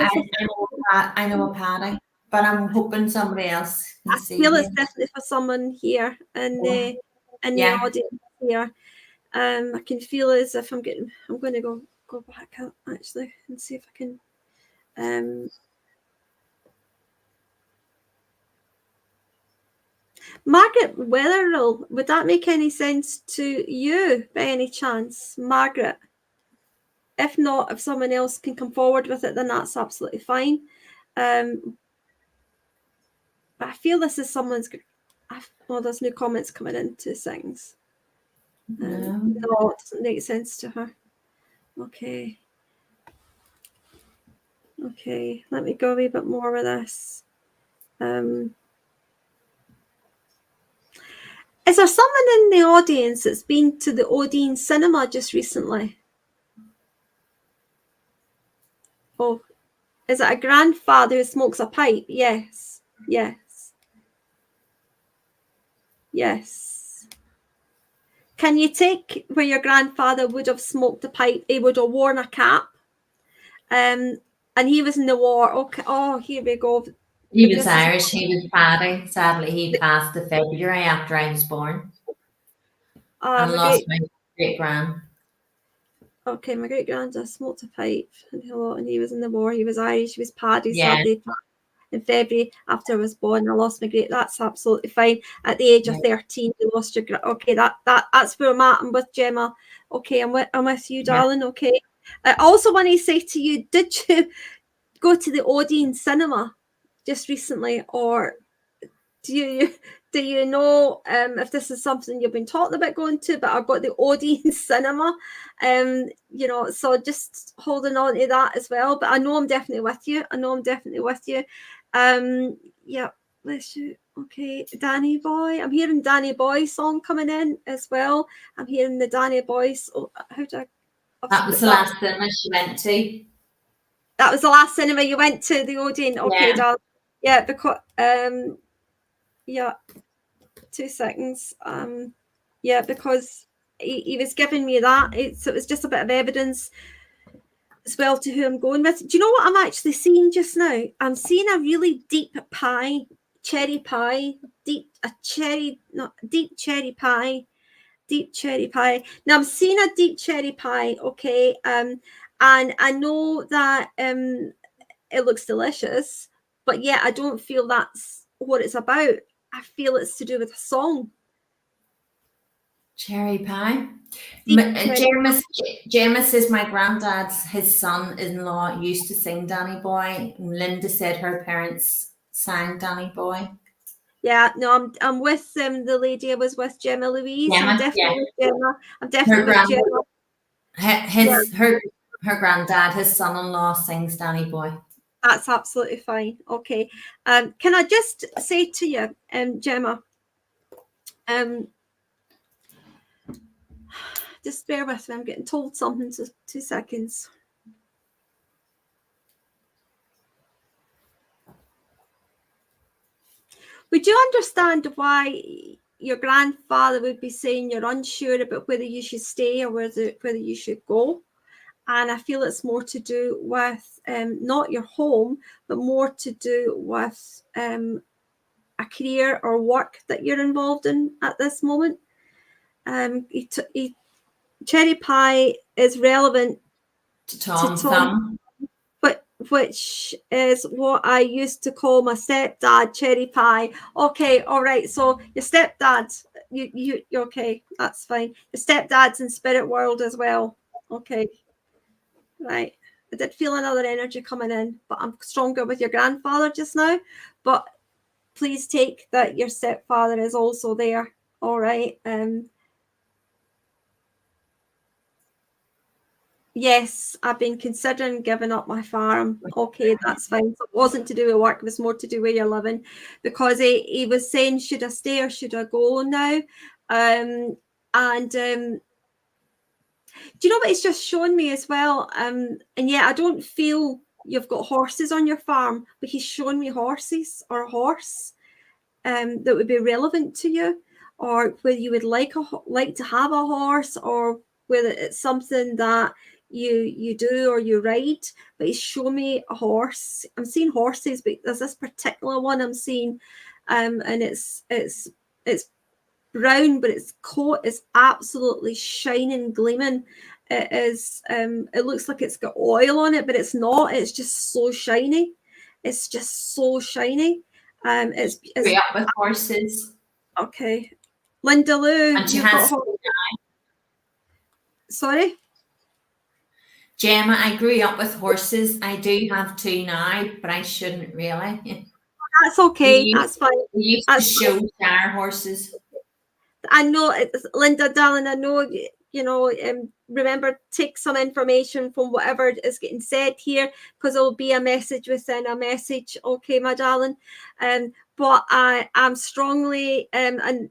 I know a Paddy, but I'm hoping somebody else can see. I feel it's definitely for someone here in the audience here. I can feel as if I'm going to go back out actually and see if I can. Margaret Wetherell, would that make any sense to you by any chance, Margaret? If not, if someone else can come forward with it, then that's absolutely fine. But I feel this is someone's. Well, there's new comments coming in 2 seconds. No, it doesn't make sense to her. Okay. Let me go a wee bit more with this. Is there someone in the audience that's been to the Odeon cinema just recently? Oh, is it a grandfather who smokes a pipe? Yes. Can you take where your grandfather would have smoked a pipe? He would have worn a cap. And And he was in the war. Okay. Oh, here we go. He was Irish. He was Paddy. Sadly, he passed in February after I was born. And lost my great-grand. Okay, my great-granddad smoked a pipe and he was in the war. He was Irish. He was Paddy. Yeah. Sadly, in February after I was born, I lost my great. That's absolutely fine. At the age of 13, you lost your. Okay, that's where I'm at. I'm with Gemma. Okay, I'm with you, darling. Okay. I also want to say to you, did you go to the Odeon cinema just recently, or do you know if this is something you've been talking about going to? But I've got the Odeon cinema, so just holding on to that as well. But I know I'm definitely with you. Yeah, bless you. Okay, Danny Boy. I'm hearing Danny Boy song coming in as well. I'm hearing the Danny Boy. That was the last cinema she went to. That was the last cinema you went to, the Odeon. Okay, darling. Yeah, because 2 seconds. Because he was giving me that. So it was just a bit of evidence as well to who I'm going with. Do you know what I'm actually seeing just now? I'm seeing a really deep cherry pie. Now I'm seeing a deep cherry pie, okay? And I know that it looks delicious, but yeah, I don't feel that's what it's about. I feel it's to do with a song. Cherry pie. Jeremy says my granddad's, his son-in-law used to sing Danny Boy. Linda said her parents sang Danny Boy. Yeah, no, I'm with the lady I was with, Gemma Louise. Gemma, I'm definitely with Gemma. I'm definitely with Gemma. Her granddad, his son-in-law sings Danny Boy. That's absolutely fine. Okay. Can I just say to you, Gemma, just bear with me. I'm getting told something. Just 2 seconds. Would you understand why your grandfather would be saying you're unsure about whether you should stay or whether you should go? And I feel it's more to do with not your home, but more to do with a career or work that you're involved in at this moment. Cherry pie is relevant to Tom, which is what I used to call my stepdad, Cherry Pie. Okay, all right. So your stepdad, you okay? That's fine. Your stepdad's in spirit world as well. Okay, right. I did feel another energy coming in, but I'm stronger with your grandfather just now. But please take that your stepfather is also there. All right. Yes, I've been considering giving up my farm. Okay, that's fine. So it wasn't to do with work, it was more to do where you're living. Because he was saying, should I stay or should I go now? Do you know what it's just shown me as well? And yeah, I don't feel you've got horses on your farm, but he's shown me horses or a horse that would be relevant to you, or whether you would like to have a horse, or whether it's something that you do or you ride. But he's shown me a horse. I'm seeing horses, but there's this particular one I'm seeing, and it's brown, but its coat is absolutely shining, gleaming. It is it looks like it's got oil on it, but it's not. It's just so shiny. It's up with horses. Okay, Linda Lou, and she has sorry, Gemma, I grew up with horses. I do have 2 now, but I shouldn't really. That's okay. That's fine. We used to show our horses. I know, Linda, darling. I know. Remember, take some information from whatever is getting said here, because there'll be a message within a message. Okay, my darling. But I'm strongly and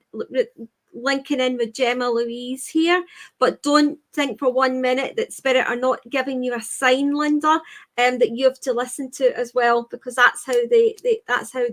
linking in with Gemma Louise here, but don't think for 1 minute that Spirit are not giving you a sign, Linda, that you have to listen to as well, because that's how they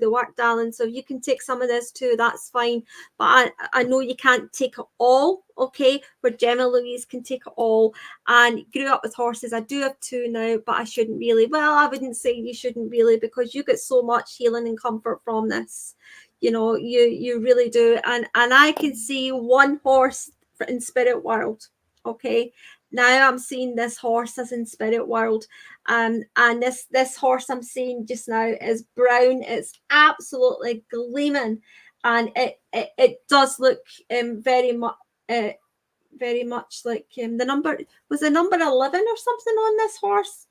work, darling. So you can take some of this too, that's fine. But I know you can't take it all, okay? Where Gemma Louise can take it all, and grew up with horses. I do have 2 now, but I shouldn't really. Well, I wouldn't say you shouldn't really, because you get so much healing and comfort from this. You know, you really do. And I can see 1 horse in spirit world. Okay. Now I'm seeing this horse as in spirit world. And this horse I'm seeing just now is brown. It's absolutely gleaming. And it does look very much like the number, was the number 11 or something on this horse,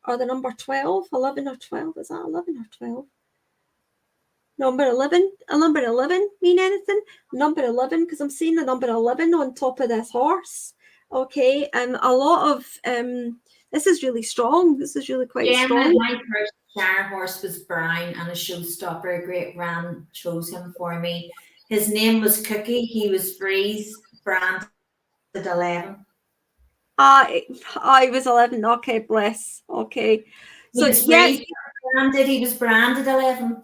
or the number 12, 11 or 12, is that 11 or 12? Number 11 mean anything? Number 11, because I'm seeing the number 11 on top of this horse. Okay, and a lot of this is really strong. This is really quite strong. My first shire horse was brown, and a showstopper, a great ram, chose him for me. His name was Cookie. He was Freeze, branded 11. I was 11. Okay, bless. Okay, so yes, he was branded 11.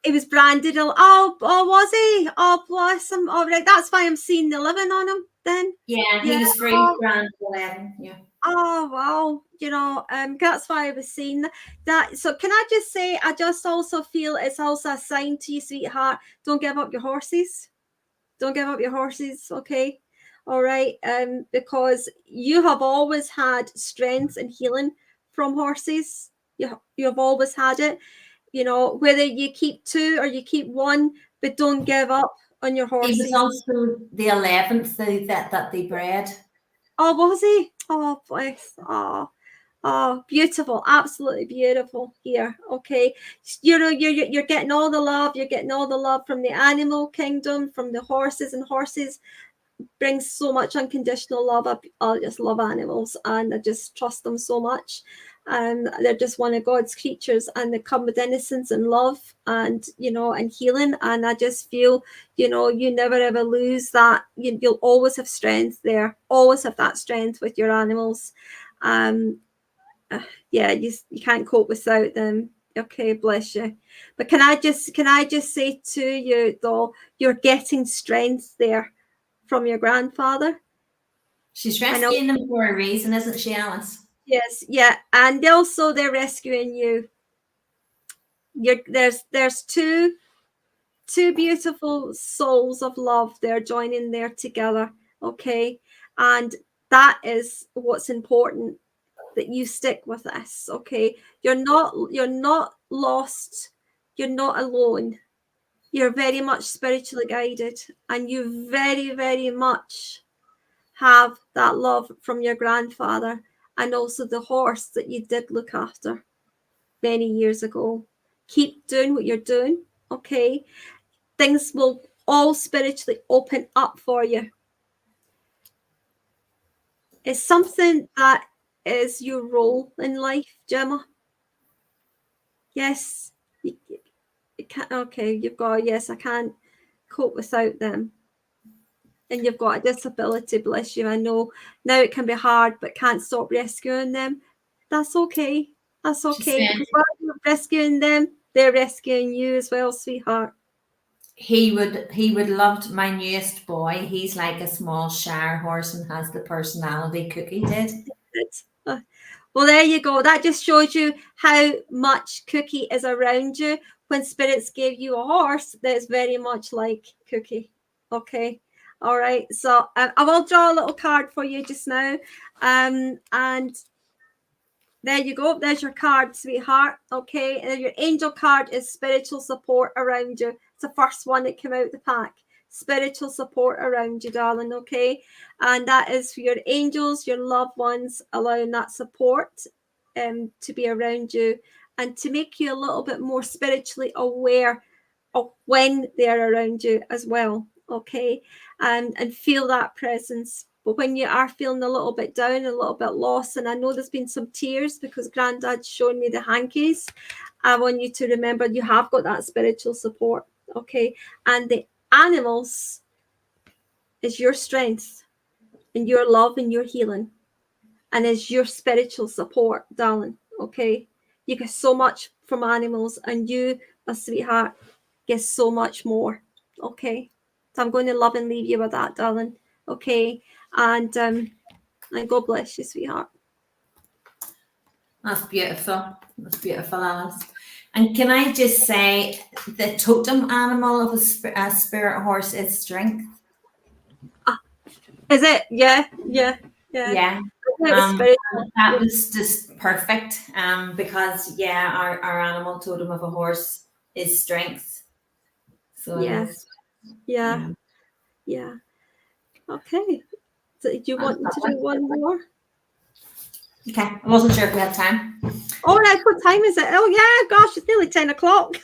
He was branded. Oh, was he? Oh, bless him. All right, that's why I'm seeing the 11 on him then. Yeah, he was Freeze, branded 11. Yeah. Oh wow, you know, that's why I was seeing that. So can I just say, I just also feel it's also a sign to you, sweetheart. Don't give up your horses. Don't give up your horses, okay? All right, because you have always had strength and healing from horses. You've always had it. You know, whether you keep 2 or you keep 1, but don't give up on your horses. He was also the 11th that they bred. Oh, was he? Oh, bless. Oh, beautiful. Absolutely beautiful here. Okay. You know, you're getting all the love. You're getting all the love from the animal kingdom, from the horses, and horses brings so much unconditional love. I just love animals, and I just trust them so much. They're just one of God's creatures, and they come with innocence and love, and you know, and healing. And I just feel, you know, you never ever lose that. You'll always have strength there. Always have that strength with your animals. Yeah, you can't cope without them. Okay, bless you. But can I just say to you though, you're getting strength there from your grandfather. She's rescuing them for a reason, isn't she, Alice? Yes, yeah, and also they're rescuing you. There's two beautiful souls of love. They're joining there together, okay, and that is what's important, that you stick with this, okay. You're not lost. You're not alone. You're very much spiritually guided, and you very, very much have that love from your grandfather, and also the horse that you did look after many years ago. Keep doing what you're doing, okay? Things will all spiritually open up for you. It's something that is your role in life, Gemma. Yes. You can't, okay, you've got, yes, I can't cope without them. And you've got a disability, bless you. I know now it can be hard, but can't stop rescuing them. That's okay. That's okay. Because while you're rescuing them, they're rescuing you as well, sweetheart. He would love my newest boy. He's like a small shire horse and has the personality Cookie did. Well, there you go. That just shows you how much Cookie is around you. When spirits gave you a horse that's very much like Cookie. Okay. All right. So I will draw a little card for you just now. And there you go. There's your card, sweetheart. Okay. And your angel card is spiritual support around you. It's the first one that came out of the pack. Spiritual support around you, darling. Okay. And that is for your angels, your loved ones, allowing that support to be around you, and to make you a little bit more spiritually aware of when they're around you as well. Okay. And feel that presence. But when you are feeling a little bit down, a little bit lost, and I know there's been some tears because Granddad's shown me the hankies, I want you to remember you have got that spiritual support. Okay. And the animals is your strength and your love and your healing, and is your spiritual support, darling. Okay, you get so much from animals, and you, my sweetheart, get so much more. Okay, so I'm going to love and leave you with that, darling. Okay, and God bless you, sweetheart. That's beautiful. That's beautiful, Alice. And can I just say, the totem animal of a spirit horse is strength. Is it? Yeah. Yeah. That was just perfect. Because our animal totem of a horse is strength. So yeah. Okay. So do you want to do one more? Okay. I wasn't sure if we had time. All right. What time is it? Oh yeah. Gosh, it's nearly 10 o'clock.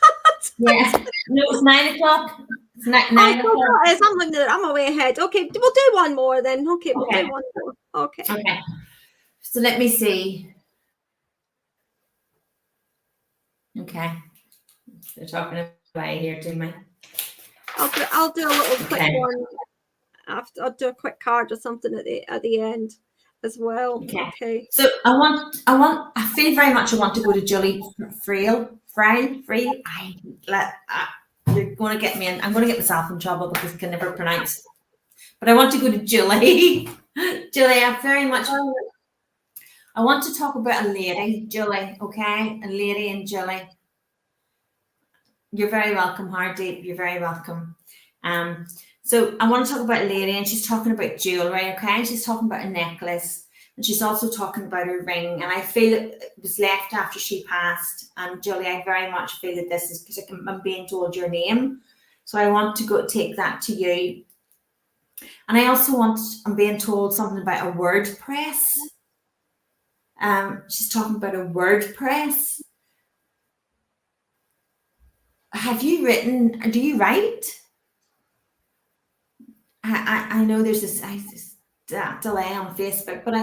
Yeah. No, it's 9 o'clock. It's 9 o'clock. I'm looking at it. I'm way ahead. Okay, we'll do one more then. Okay, we'll do one more. Okay. So let me see. Okay. They're talking away here to me. I'll do a little quick one. I'll do a quick card or something at the end as well. Okay. So I feel very much I want to go to Julie Freel. You're going to get me in. I'm going to get myself in trouble because I can never pronounce. But I want to go to Julie. Julie, I want to talk about a lady, Julie, okay? A lady and Julie. You're very welcome, Hardeep. You're very welcome. So I want to talk about a lady, and she's talking about jewelry, okay? She's talking about a necklace, and she's also talking about her ring. And I feel it was left after she passed. And Julie, I very much feel that this is because I'm being told your name. So I want to go take that to you. And I also I'm being told something about a WordPress. She's talking about a WordPress. Have you written? Do you write? I know there's this delay on Facebook, but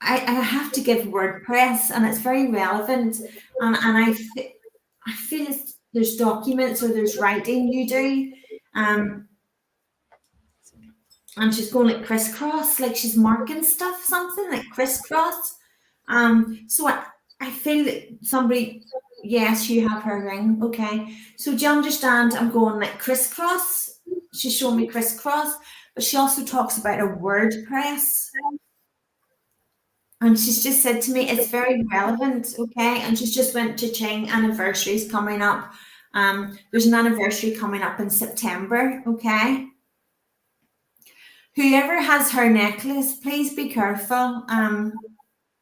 I have to give WordPress, and it's very relevant. And I feel there's documents or there's writing you do. And she's going like crisscross, like she's marking stuff, something like crisscross. So I feel that somebody, yes, you have her ring, okay. So do you understand? I'm going like crisscross. She's showing me crisscross, but she also talks about a WordPress. And she's just said to me, it's very relevant, okay. And she's just went to Ching, anniversaries coming up. There's an anniversary coming up in September, okay. Whoever has her necklace, please be careful.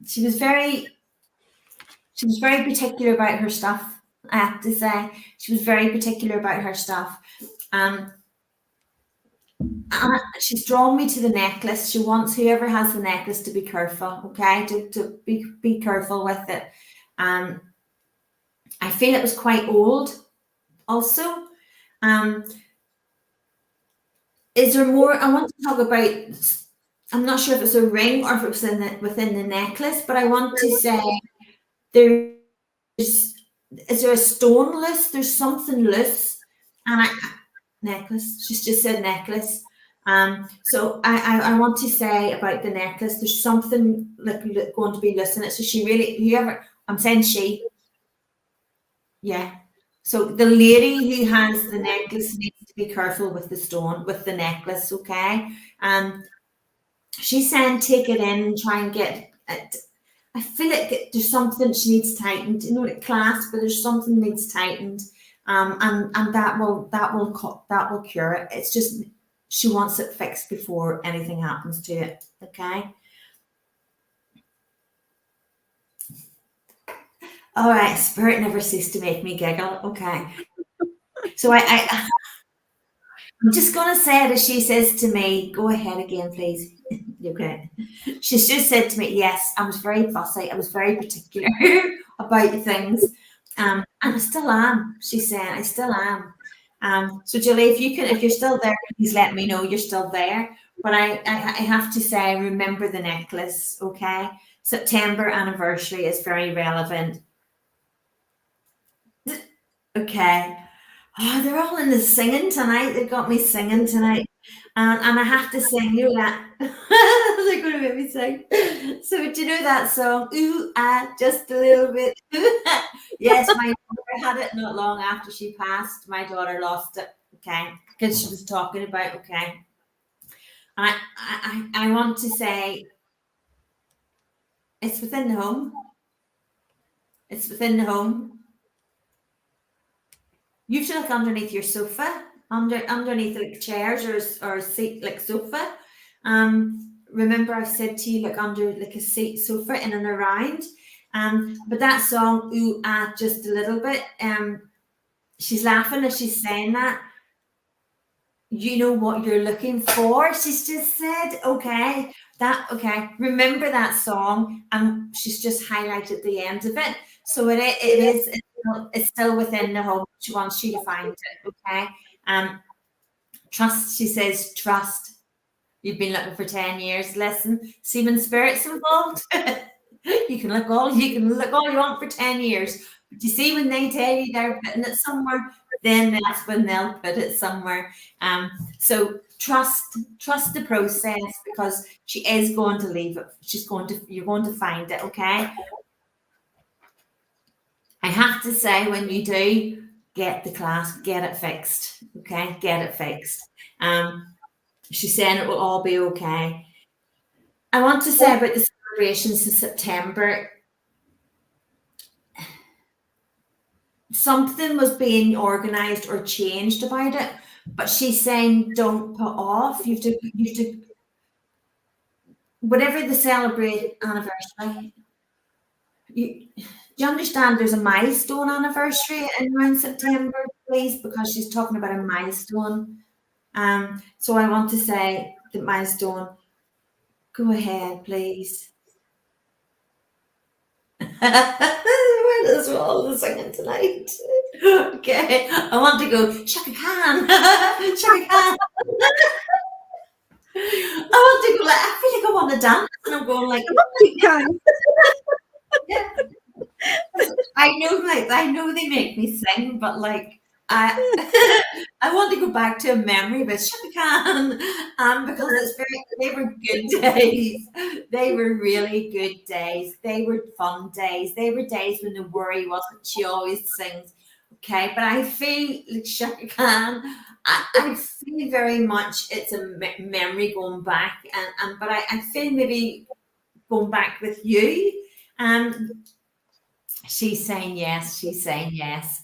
She was very particular about her stuff. I have to say, she was very particular about her stuff. She's drawn me to the necklace. She wants whoever has the necklace to be careful, okay? To be careful with it. I feel it was quite old. Also, is there more? I want to talk about. I'm not sure if it's a ring or if it was within the necklace, but I want to say is there a stone loose? There's something loose, and necklace. She's just said necklace. So I want to say about the necklace. There's something like going to be loose in it. So I'm saying she. Yeah. So the lady who has the necklace needs to be careful with the stone, with the necklace, okay? She's saying take it in and try and get it. I feel like there's something she needs tightened, like clasp, but there's something needs tightened, and that will cure it. It's just she wants it fixed before anything happens to it. Okay. All right, spirit never ceased to make me giggle. Okay. So I'm just gonna say it as she says to me. Go ahead again, please. Okay. She's just said to me, yes, I was very fussy. I was very particular about things. And I still am. She said, I still am. So Julie, if you're still there, please let me know you're still there. But I have to say, remember the necklace, okay? September anniversary is very relevant. Okay. Oh, they're all in the singing tonight. They've got me singing tonight. And I have to sing, you know that. They're going to make me sing. So do you know that song? Ooh, ah, just a little bit. Yes, my daughter had it not long after she passed. My daughter lost it, okay, because she was talking about, okay. I want to say it's within the home. It's within the home. You should look underneath your sofa, underneath like chairs or a seat like sofa. Remember I've said to you, look under like a seat sofa in and around. But that song, ooh, ah, just a little bit. She's laughing as she's saying that. You know what you're looking for, she's just said. Okay, remember that song, and she's just highlighted the end of it. So it's still within the home. She wants you to find it. Okay. Trust, she says, trust. You've been looking for 10 years. Listen, see when spirit's involved. you can look all you want for 10 years. But you see when they tell you they're putting it somewhere, then that's when they'll put it somewhere. So trust the process, because she is going to leave it. You're going to find it, okay? I have to say, when you do get the class, get it fixed. Okay, get it fixed. She's saying it will all be okay. I want to say about the celebrations in September. Something was being organised or changed about it, but she's saying don't put off. You have to whatever the celebrate anniversary. Do you understand there's a milestone anniversary in around September, please? Because she's talking about a milestone. So I want to say the milestone. Go ahead, please. That's what all the singing tonight. Okay, I want to go Shaka Khan. Shaka Khan. I want to go like, I feel like I want to dance, and I'm going like, yeah. I know they make me sing, but like I want to go back to a memory with Shaka Khan, because they were good days. They were really good days. They were fun days. They were days when the worry wasn't. She always sings, okay. But I feel like Shaka Khan. I feel very much it's a memory going back, but I feel maybe going back with you. She's saying yes. She's saying yes.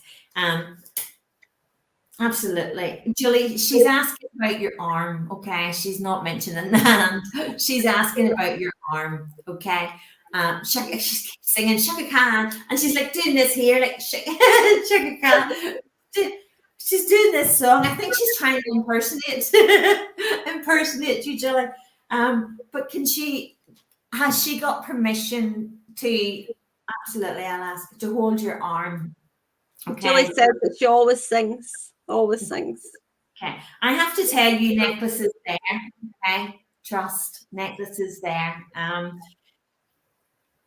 Absolutely. Julie, she's asking about your arm, okay? She's not mentioning the hand. She's asking about your arm, okay? She's singing Shaka Khan, and she's like doing this here, like Shaka Khan. She's doing this song. I think she's trying to impersonate you, Julie. But has she got permission to, absolutely, I'll ask, to hold your arm? Okay. Julie says that she always sings. Always sings. Okay. I have to tell you, necklaces there. Okay. Trust. Necklaces there.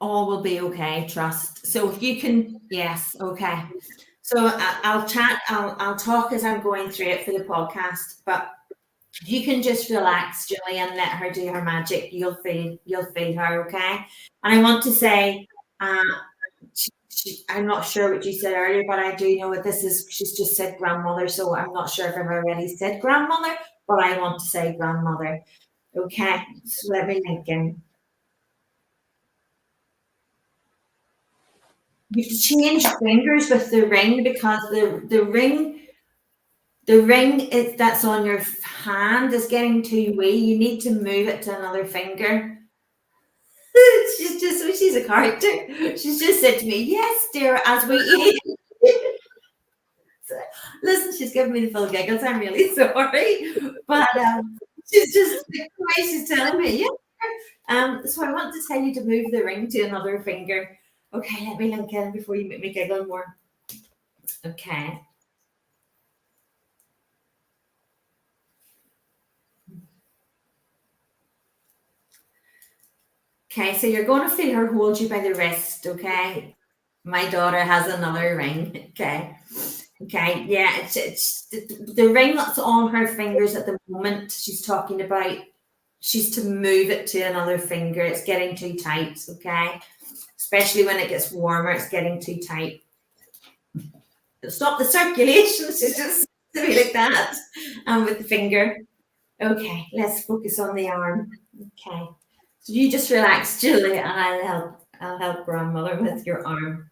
All will be okay. Trust. So if you can, yes. Okay. So I'll chat. I'll talk as I'm going through it for the podcast. But you can just relax, Julie, and let her do her magic. You'll feel her. Okay. And I want to say, I'm not sure what you said earlier, but I do know what this is. She's just said grandmother, so I'm not sure if I've already said grandmother, but I want to say grandmother. Okay, so let me think in. You have to change fingers with the ring, because the ring that's on your hand is getting too wee. You need to move it to another finger. She's a character. She's just said to me, yes, dear, as we eat. Listen, she's giving me the full giggles. I'm really sorry. But she's just, the way she's telling me, yeah. So I want to tell you to move the ring to another finger. Okay, let me link in before you make me giggle more. Okay. Okay, so you're going to feel her hold you by the wrist, okay? My daughter has another ring, okay? Okay, yeah, it's the ring that's on her fingers at the moment. She's talking about she's to move it to another finger. It's getting too tight, okay? Especially when it gets warmer, it's getting too tight. It'll stop the circulation. She's just to be like that, and with the finger. Okay, let's focus on the arm. Okay, so you just relax, Julie, and I'll help grandmother with your arm.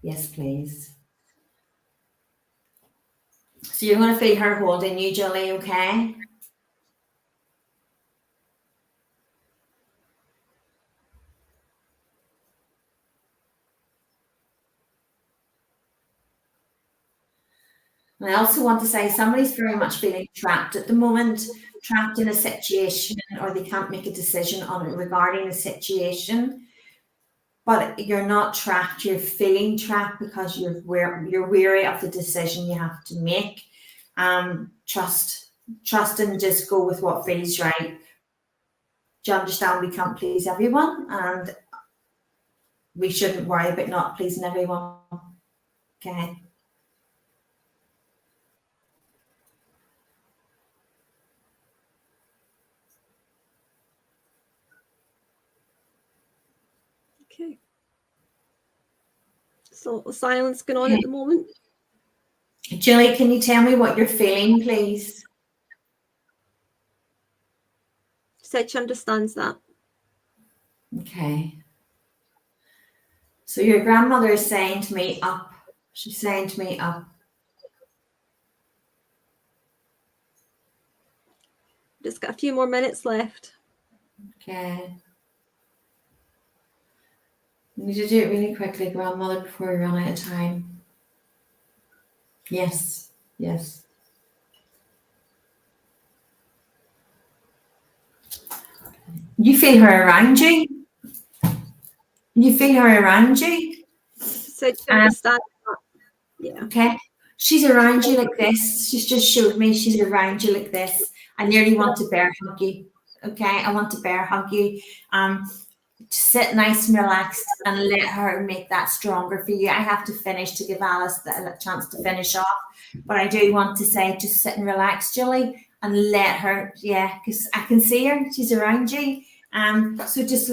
Yes, please. So you're going to feel her holding you, Julie, okay? And I also want to say somebody's very much feeling trapped at the moment, trapped in a situation, or they can't make a decision on it regarding a situation. But you're not trapped, you're feeling trapped because you're weary of the decision you have to make. Trust and just go with what feels right. Do you understand we can't please everyone, and we shouldn't worry about not pleasing everyone? Okay. Okay. So silence going on at the moment. Julie, can you tell me what you're feeling, please? She said she understands that. Okay. So your grandmother is saying to me up. She's saying to me up. Just got a few more minutes left. Okay. You need to do it really quickly, grandmother, before we run out of time. Yes. Yes. You feel her around you? You feel her around you? Said she understands that. Yeah. Okay. She's around you like this. She's just showed me she's around you like this. I nearly want to bear hug you. Okay. I want to bear hug you. Sit nice and relaxed and let her make that stronger for you. I have to finish to give Alice the chance to finish off. But I do want to say just sit and relax, Julie, and let her, because I can see her. She's around you. So just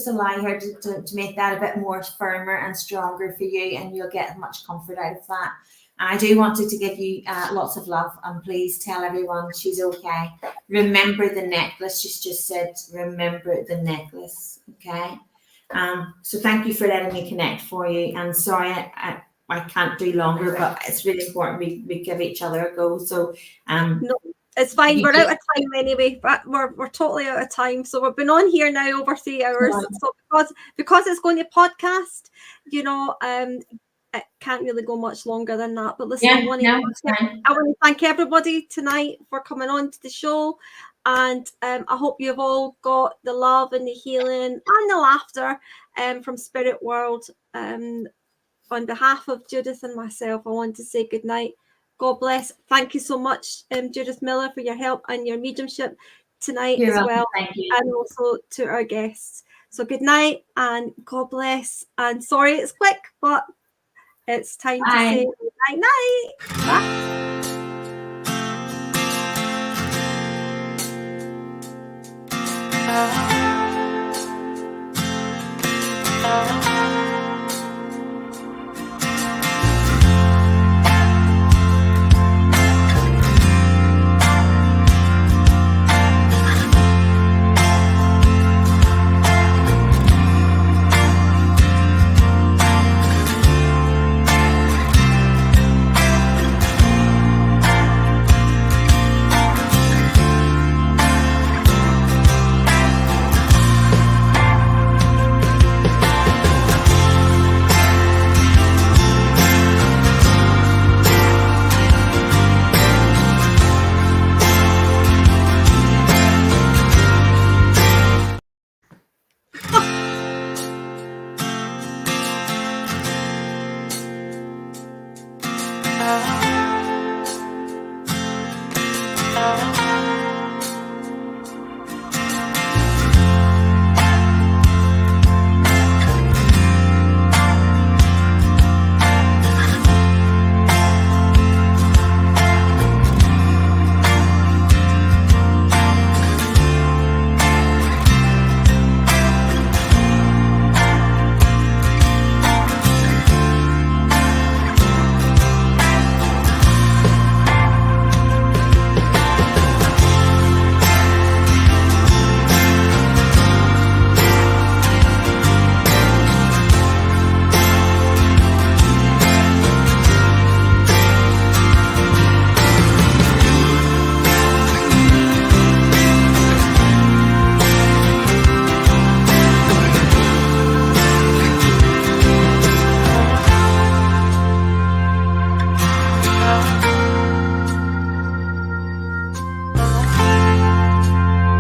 allow her to make that a bit more firmer and stronger for you, and you'll get much comfort out of that. I do want to give you lots of love, and please tell everyone she's okay. Remember the necklace. She's just said, remember the necklace, okay? So thank you for letting me connect for you. And sorry, I can't do longer, but it's really important we give each other a go. So no, it's fine. We're out of time anyway. But we're totally out of time. So we've been on here now over 3 hours. So because it's going to podcast, it can't really go much longer than that. But listen, I want to thank everybody tonight for coming on to the show. And I hope you've all got the love and the healing and the laughter from Spirit World. On behalf of Judith and myself, I want to say good night. God bless. Thank you so much, Judith Miller, for your help and your mediumship tonight as well. Thank you. And also to our guests. So good night and God bless. And sorry it's quick, but it's time to say night. Bye.